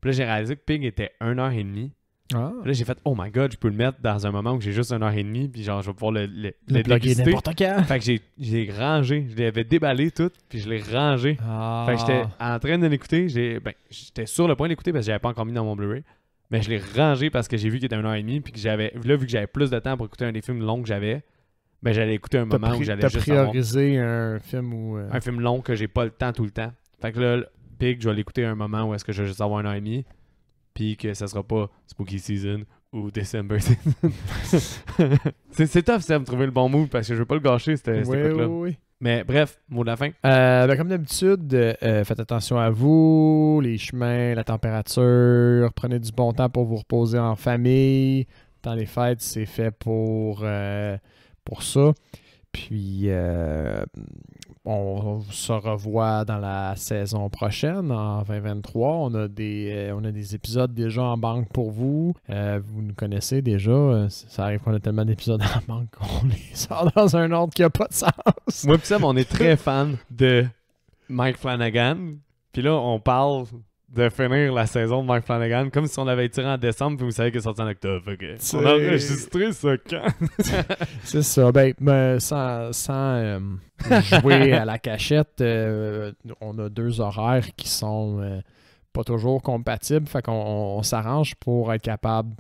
Puis là, j'ai réalisé que Pig était 1h30. Ah. Là, j'ai fait, oh my god, je peux le mettre dans un moment où j'ai juste 1h30, puis genre, je vais pouvoir le plugger n'importe quand. Fait que j'ai rangé, je l'avais déballé tout, puis je l'ai rangé. Ah. Fait que j'étais en train de l'écouter, j'étais sur le point d'écouter parce que j'avais pas encore mis dans mon Blu-ray, mais je l'ai rangé parce que j'ai vu qu'il était 1h30, puis que vu que j'avais plus de temps pour écouter un des films longs que j'avais, ben j'allais écouter un moment où j'allais juste prioriser un film ou... Un film long que j'ai pas le temps tout le temps. Fait que là, Pig, je vais l'écouter un moment où est-ce que je vais juste avoir 1h30, puis que ça sera pas Spooky Season ou December Season. c'est tough, ça, me trouver le bon mood parce que je veux pas le gâcher, cette époque-là. Oui. Mais bref, mot de la fin. Comme d'habitude, faites attention à vous, les chemins, la température, prenez du bon temps pour vous reposer en famille. Dans les fêtes, c'est fait pour ça. Puis, on se revoit dans la saison prochaine, en 2023. On a des épisodes déjà en banque pour vous. Vous nous connaissez déjà. Ça arrive qu'on a tellement d'épisodes en banque qu'on les sort dans un ordre qui n'a pas de sens. Moi et Sam, on est très fan de Mike Flanagan. Puis là, on parle de finir la saison de Mike Flanagan comme si on l'avait tiré en décembre, puis vous savez que c'est sorti en octobre. On a enregistré ça quand? C'est ça. Sans jouer à la cachette, on a 2 horaires qui sont pas toujours compatible. Fait qu'on s'arrange pour être capable,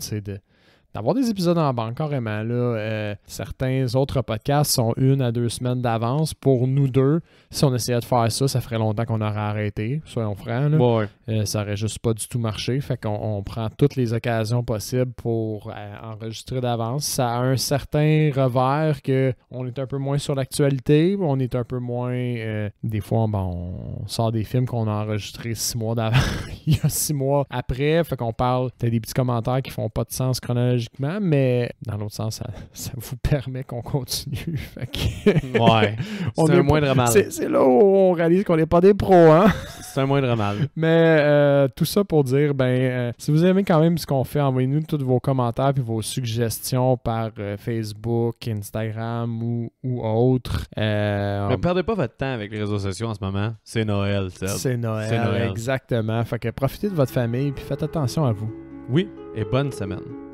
d'avoir des épisodes en banque carrément. Là. Certains autres podcasts sont 1 à 2 semaines d'avance. Pour nous deux, si on essayait de faire ça, ça ferait longtemps qu'on aurait arrêté, soyons francs. Là. Ouais. Ça aurait juste pas du tout marché. Fait qu'on prend toutes les occasions possibles pour enregistrer d'avance. Ça a un certain revers que on est un peu moins sur l'actualité, on est un peu moins... des fois, on sort des films qu'on a enregistrés 6 mois d'avant. Il y a 6 mois après. Fait qu'on parle... T'as des petits commentaires qui font pas de sens chronologiquement, mais dans l'autre sens, ça vous permet qu'on continue. Fait que Ouais. C'est un moindre mal. C'est là où on réalise qu'on n'est pas des pros, hein? C'est un moindre mal. Mais tout ça pour dire, si vous aimez quand même ce qu'on fait, envoyez-nous tous vos commentaires et vos suggestions par Facebook, Instagram ou autre. Ne perdez pas votre temps avec les réseaux sociaux en ce moment. C'est Noël, Seb. C'est Noël, exactement. Fait que profitez de votre famille et faites attention à vous. Oui, et bonne semaine.